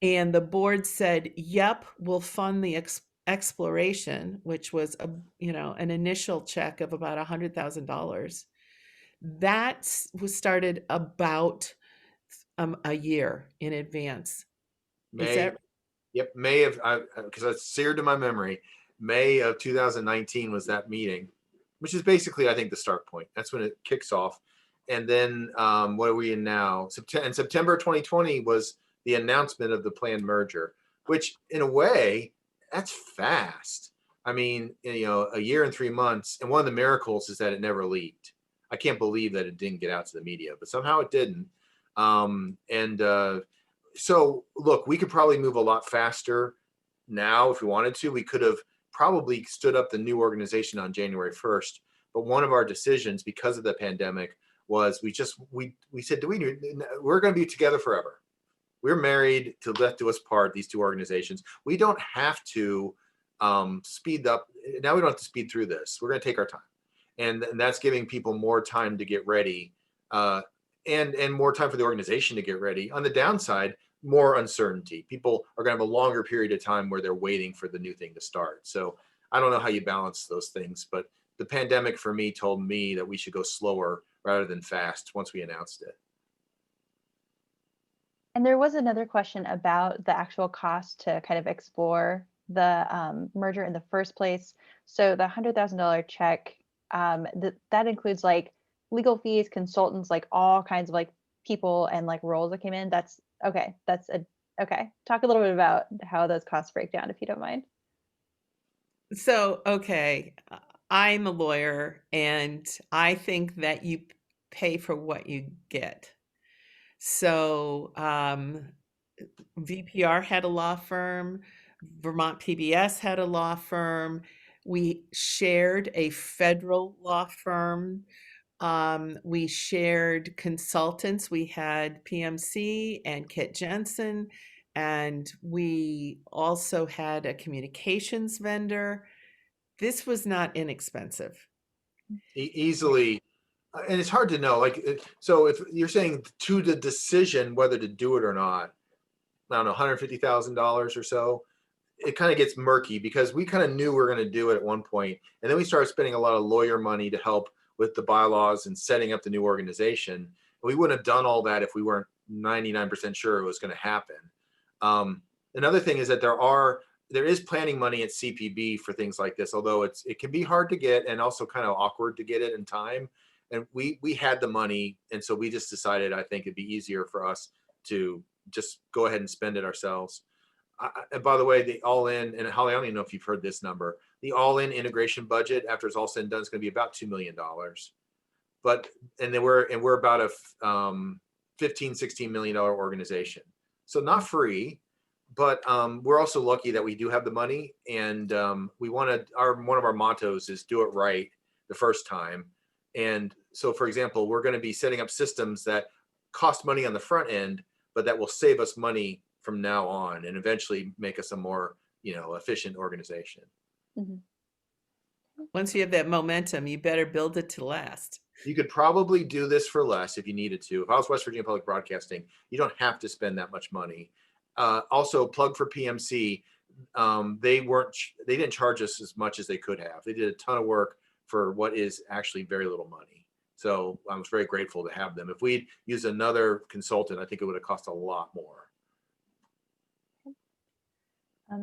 And the board said, yep, we'll fund the exploration, which was an initial check of about $100,000. That was started about a year in advance. May of, because it's seared to my memory. May of 2019 was that meeting, which is basically, I think, the start point. That's when it kicks off. And then what are we in now? September 2020 was the announcement of the planned merger, which in a way, that's fast. I mean, a year and 3 months. And one of the miracles is that it never leaked. I can't believe that it didn't get out to the media, but somehow it didn't. So look, we could probably move a lot faster now if we wanted to. We could have probably stood up the new organization on January 1st. But one of our decisions because of the pandemic was we said, we're going to be together forever. We're married to death do us part, these two organizations. We don't have to speed up. Now we don't have to speed through this. We're going to take our time. And that's giving people more time to get ready and more time for the organization to get ready. On the downside, more uncertainty. People are going to have a longer period of time where they're waiting for the new thing to start. So I don't know how you balance those things, but the pandemic for me told me that we should go slower rather than fast once we announced it. And there was another question about the actual cost to kind of explore the merger in the first place. So the $100,000 check, that includes legal fees, consultants, all kinds of people and roles that came in. That's okay. Okay. Talk a little bit about how those costs break down, if you don't mind. So, okay, I'm a lawyer, and I think that you pay for what you get. So VPR had a law firm, Vermont PBS had a law firm. We shared a federal law firm. We shared consultants. We had PMC and Kit Jensen, and we also had a communications vendor. This was not inexpensive. Easily. And it's hard to know. Like, so if you're saying to the decision whether to do it or not, I don't know, $150,000 or so, it kind of gets murky because we kind of knew we were going to do it at one point, and then we started spending a lot of lawyer money to help with the bylaws and setting up the new organization. We wouldn't have done all that if we weren't 99% sure it was going to happen. Another thing is that there is planning money at CPB for things like this, although it can be hard to get and also kind of awkward to get it in time. And we had the money, and so we just decided I think it'd be easier for us to just go ahead and spend it ourselves. And by the way, the all-in, and Holly, I don't even know if you've heard this number, the all-in integration budget after it's all said and done is going to be about $2 million. We're about a $15-16 million organization, so not free. But we're also lucky that we do have the money, and one of our mottos is do it right the first time. And so, for example, we're going to be setting up systems that cost money on the front end, but that will save us money from now on and eventually make us a more, efficient organization. Mm-hmm. Once you have that momentum, you better build it to last. You could probably do this for less if you needed to. If I was West Virginia Public Broadcasting, you don't have to spend that much money. Also, plug for PMC. They didn't charge us as much as they could have. They did a ton of work for what is actually very little money. So I was very grateful to have them. If we'd used another consultant, I think it would have cost a lot more.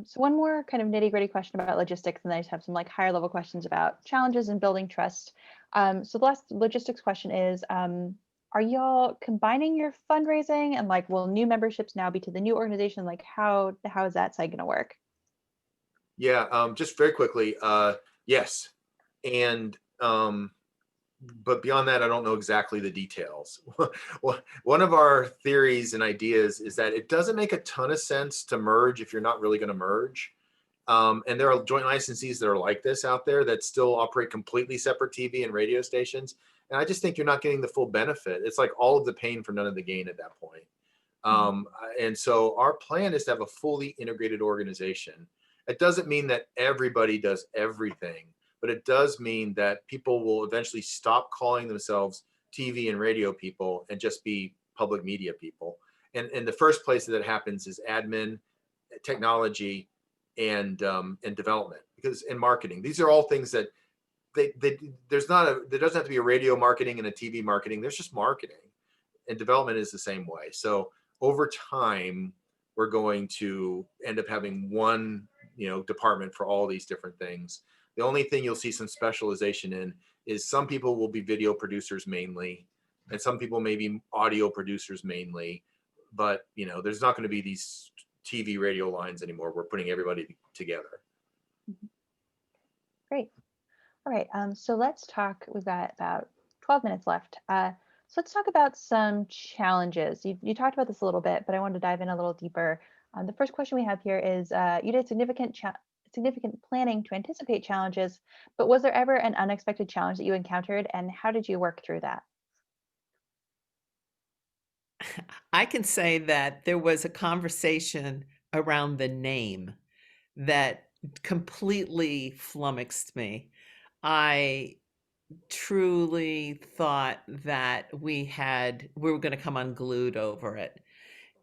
So one more kind of nitty gritty question about logistics, and then I just have some like higher level questions about challenges in building trust. So the last logistics question is, are y'all combining your fundraising, and like, will new memberships now be to the new organization? Like how is that side going to work? Yeah, just very quickly, yes. And, but beyond that, I don't know exactly the details. One of our theories and ideas is that it doesn't make a ton of sense to merge if you're not really going to merge. And there are joint licensees that are like this out there that still operate completely separate TV and radio stations. And I just think you're not getting the full benefit. It's like all of the pain for none of the gain at that point. And so our plan is to have a fully integrated organization. It doesn't mean that everybody does everything, but it does mean that people will eventually stop calling themselves TV and radio people and just be public media people. And the first place that happens is admin, technology, and development, and marketing. These are all things that there doesn't have to be a radio marketing and a TV marketing. There's just marketing, and development is the same way. So over time, we're going to end up having one, department for all these different things. The only thing you'll see some specialization in is some people will be video producers mainly, and some people may be audio producers mainly. But there's not going to be these TV radio lines anymore. We're putting everybody together. Great. All right. So let's talk. We've got about 12 minutes left. So let's talk about some challenges. You talked about this a little bit, but I wanted to dive in a little deeper. The first question we have here is, you did significant planning to anticipate challenges, but was there ever an unexpected challenge that you encountered, and how did you work through that? I can say that there was a conversation around the name that completely flummoxed me. I truly thought that we were going to come unglued over it.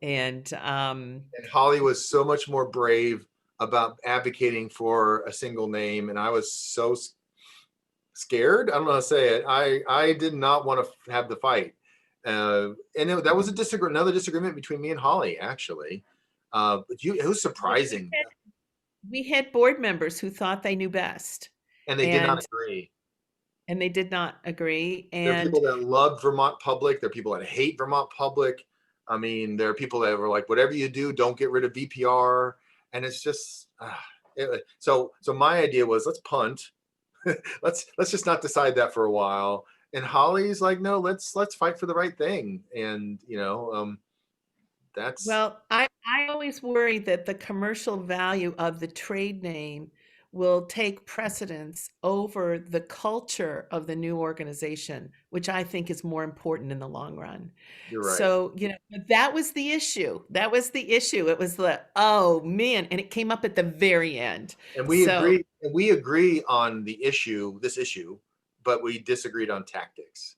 And Holly was so much more brave about advocating for a single name, and I was so scared. I don't know how to say it. I did not want to have the fight, and that was another disagreement between me and Holly, actually. But it was surprising. We had board members who thought they knew best, and they did not agree. And they did not agree. And there are people that love Vermont Public. There are people that hate Vermont Public. I mean, there are people that were like, whatever you do, don't get rid of VPR. And it's just, so my idea was, let's punt. let's just not decide that for a while. And Holly's like, no, let's fight for the right thing. And, that's. Well, I always worry that the commercial value of the trade name will take precedence over the culture of the new organization, which I think is more important in the long run. You're right. So, but that was the issue. That was the issue. It was oh man, and it came up at the very end. And So, we agree on this issue, but we disagreed on tactics.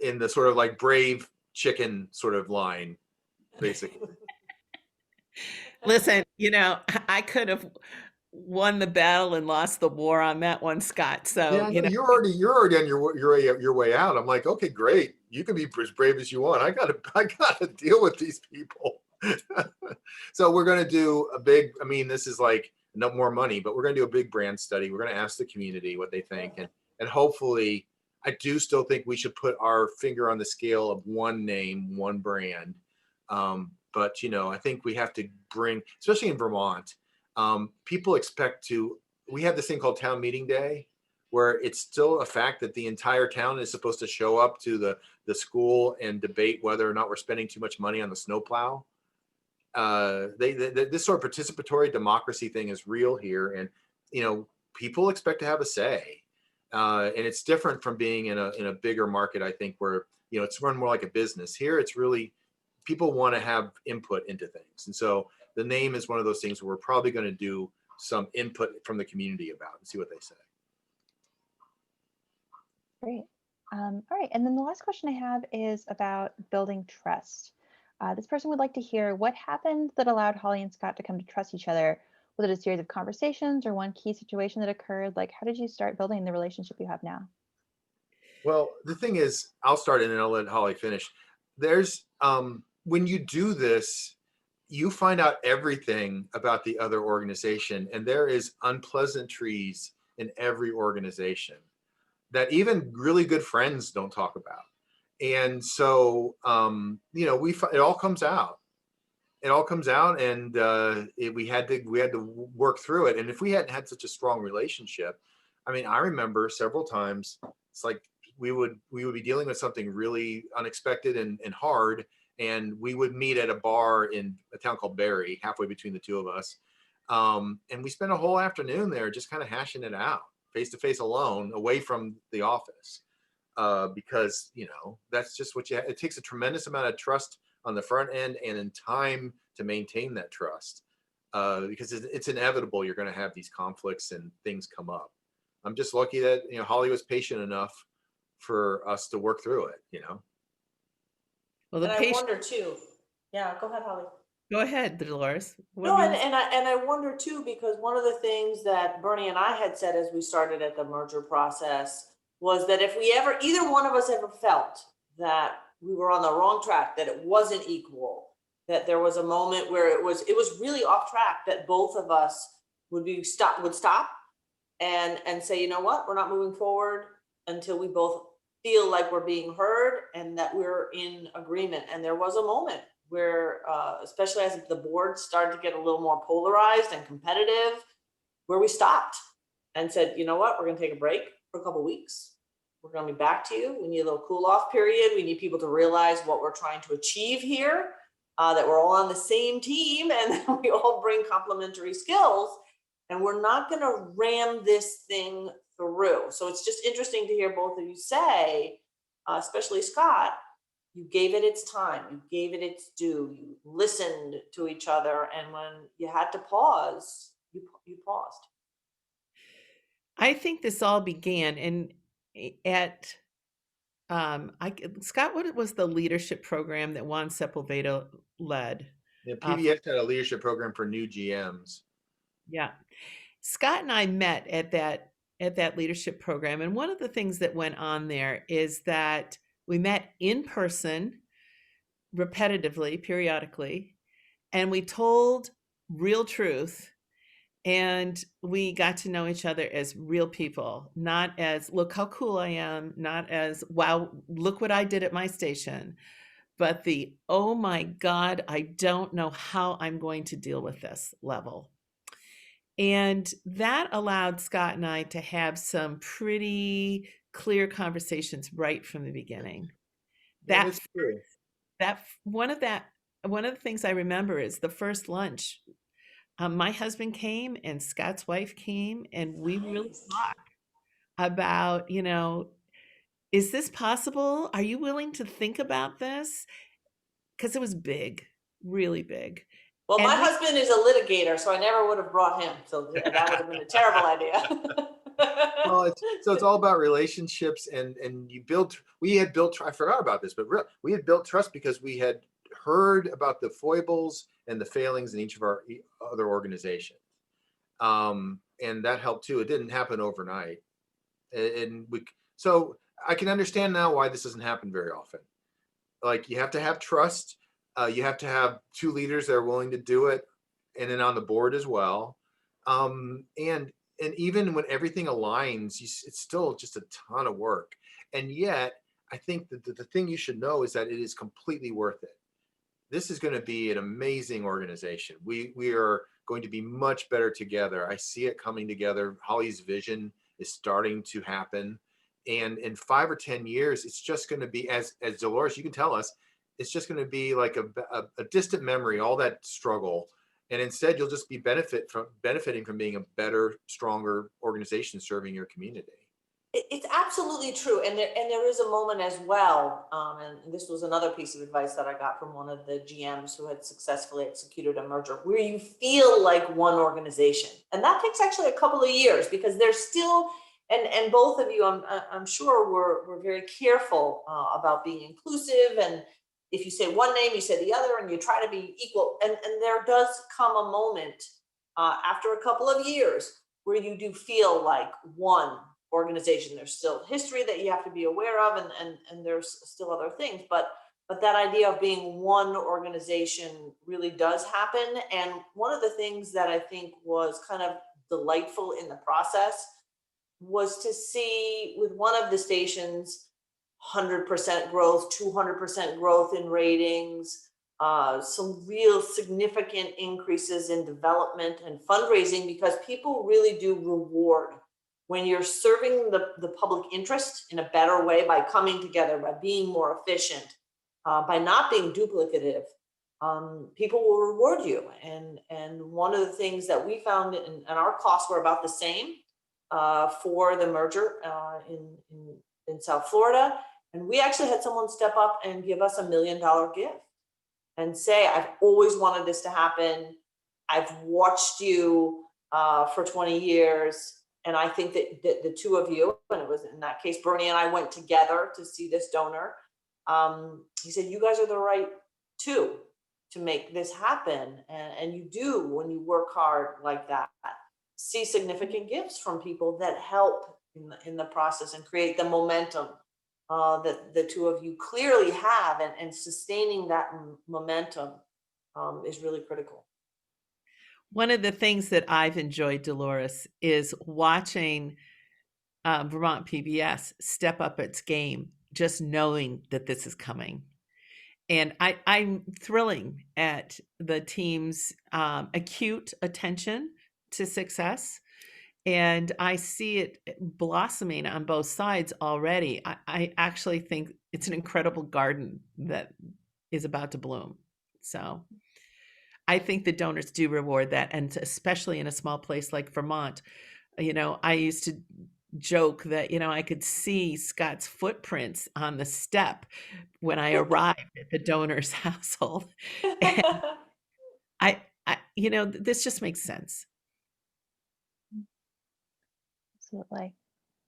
In the sort of like brave chicken sort of line, basically. listen, I could have won the battle and lost the war on that one, Scott. So, Yeah, no, you're already on your way out. I'm like, okay, great. You can be as brave as you want. I gotta deal with these people. So we're gonna do a big. I mean, this is like no more money, but we're gonna do a big brand study. We're gonna ask the community what they think, and hopefully, I do still think we should put our finger on the scale of one name, one brand. But I think we have to bring, especially in Vermont, people expect to. We have this thing called town meeting day, where it's still a fact that the entire town is supposed to show up to the school and debate whether or not we're spending too much money on the snowplow. This sort of participatory democracy thing is real here, and people expect to have a say, and it's different from being in a bigger market. I think where it's run more like a business. Here, it's really people want to have input into things, and so the name is one of those things where we're probably going to do some input from the community about and see what they say. Great. All right. And then the last question I have is about building trust. This person would like to hear what happened that allowed Holly and Scott to come to trust each other. Was it a series of conversations or one key situation that occurred? Like, how did you start building the relationship you have now? Well, the thing is, I'll start and then I'll let Holly finish. There's when you do this, you find out everything about the other organization, and there is unpleasantries in every organization that even really good friends don't talk about. And so, it all comes out. It all comes out, and we had to work through it. And if we hadn't had such a strong relationship, I mean, I remember several times it's like we would be dealing with something really unexpected and hard, and we would meet at a bar in a town called Barry, halfway between the two of us, and we spent a whole afternoon there just kind of hashing it out, face to face, alone, away from the office, because that's just it takes a tremendous amount of trust on the front end and in time to maintain that trust, because it's inevitable you're going to have these conflicts and things come up. I'm just lucky that Holly was patient enough for us to work through it. well, And I wonder too. Yeah, go ahead, Holly. Go ahead, Dolores. No, and I wonder too, because one of the things that Bernie and I had said as we started at the merger process was that if either one of us ever felt that we were on the wrong track, that it wasn't equal, that there was a moment where it was really off track, that both of us would stop and say, you know what, we're not moving forward until we both feel like we're being heard and that we're in agreement. And there was a moment where, especially as the board started to get a little more polarized and competitive, where we stopped and said, you know what, we're going to take a break for a couple of weeks. We're going to be back to you. We need a little cool off period. We need people to realize what we're trying to achieve here, that we're all on the same team and we all bring complementary skills, and we're not going to ram this thing through. So it's just interesting to hear both of you say, especially Scott, you gave it its time, you gave it its due, you listened to each other, and when you had to pause, you paused. I think this all began at Scott, what was the leadership program that Juan Sepulveda led? Yeah, PBS had a leadership program for new GMs. Yeah. Scott and I met at that leadership program, and one of the things that went on there is that we met in person repetitively, periodically, and we told real truth, and we got to know each other as real people, not as, look how cool I am, not as, wow, look what I did at my station, but the, oh my God, I don't know how I'm going to deal with this level. And that allowed Scott and I to have some pretty clear conversations right from the beginning. That one of one of the things I remember is the first lunch. My husband came and Scott's wife came, and we really Nice. talked about, is this possible? Are you willing to think about this? Because it was big, really big. Well, my And we, husband is a litigator, so I never would have brought him. So that would have been a terrible idea. Well, it's all about relationships, and we had built, I forgot about this, but we had built trust because we had heard about the foibles and the failings in each of our other organizations. And that helped too. It didn't happen overnight. And so I can understand now why this doesn't happen very often. Like, you have to have trust. You have to have two leaders that are willing to do it, and then on the board as well. And even when everything aligns, it's still just a ton of work. And yet, I think that the thing you should know is that it is completely worth it. This is going to be an amazing organization. We are going to be much better together. I see it coming together. Holly's vision is starting to happen. And in 5 or 10 years, it's just going to be, as Dolores, you can tell us, it's just going to be like a distant memory, all that struggle. And instead, you'll just be benefiting from being a better, stronger organization serving your community. It's absolutely true, and there is a moment as well, and this was another piece of advice that I got from one of the GMs who had successfully executed a merger, where you feel like one organization, and that takes actually a couple of years because there's still, and both of you, I'm sure, were very careful about being inclusive, and if you say one name, you say the other, and you try to be equal, and there does come a moment after a couple of years where you do feel like one organization. There's still history that you have to be aware of, and there's still other things, but that idea of being one organization really does happen. And one of the things that I think was kind of delightful in the process was to see with one of the stations 100% growth, 200% growth in ratings, some real significant increases in development and fundraising, because people really do reward when you're serving the public interest in a better way by coming together, by being more efficient, by not being duplicative. People will reward you. And one of the things that we found, and our costs were about the same for the merger in South Florida. And we actually had someone step up and give us $1 million gift and say, I've always wanted this to happen. I've watched you for 20 years. And I think that the two of you, and it was in that case, Bernie and I went together to see this donor. He said, you guys are the right two to make this happen. And you do, when you work hard like that, see significant gifts from people that help in the process and create the momentum that the two of you clearly have, and sustaining that momentum is really critical. one of the things that I've enjoyed, Dolores, is watching Vermont PBS step up its game, just knowing that this is coming. And I'm thrilling at the team's acute attention to success. And I see it blossoming on both sides already. I actually think it's an incredible garden that is about to bloom. So I think the donors do reward that, and especially in a small place like Vermont. I used to joke that, I could see Scott's footprints on the step when I arrived at the donor's household. And this just makes sense. Absolutely.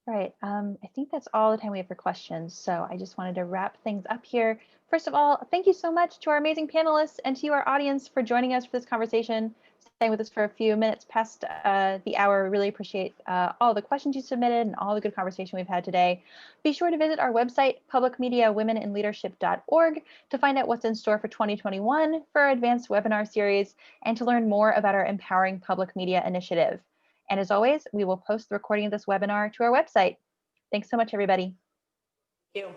Right. I think that's all the time we have for questions. So I just wanted to wrap things up here. First of all, thank you so much to our amazing panelists and to our audience for joining us for this conversation, staying with us for a few minutes past the hour. We really appreciate all the questions you submitted and all the good conversation we've had today. Be sure to visit our website, publicmediawomeninleadership.org, to find out what's in store for 2021 for our advanced webinar series and to learn more about our Empowering Public Media initiative. And as always, we will post the recording of this webinar to our website. Thanks so much, everybody. Thank you.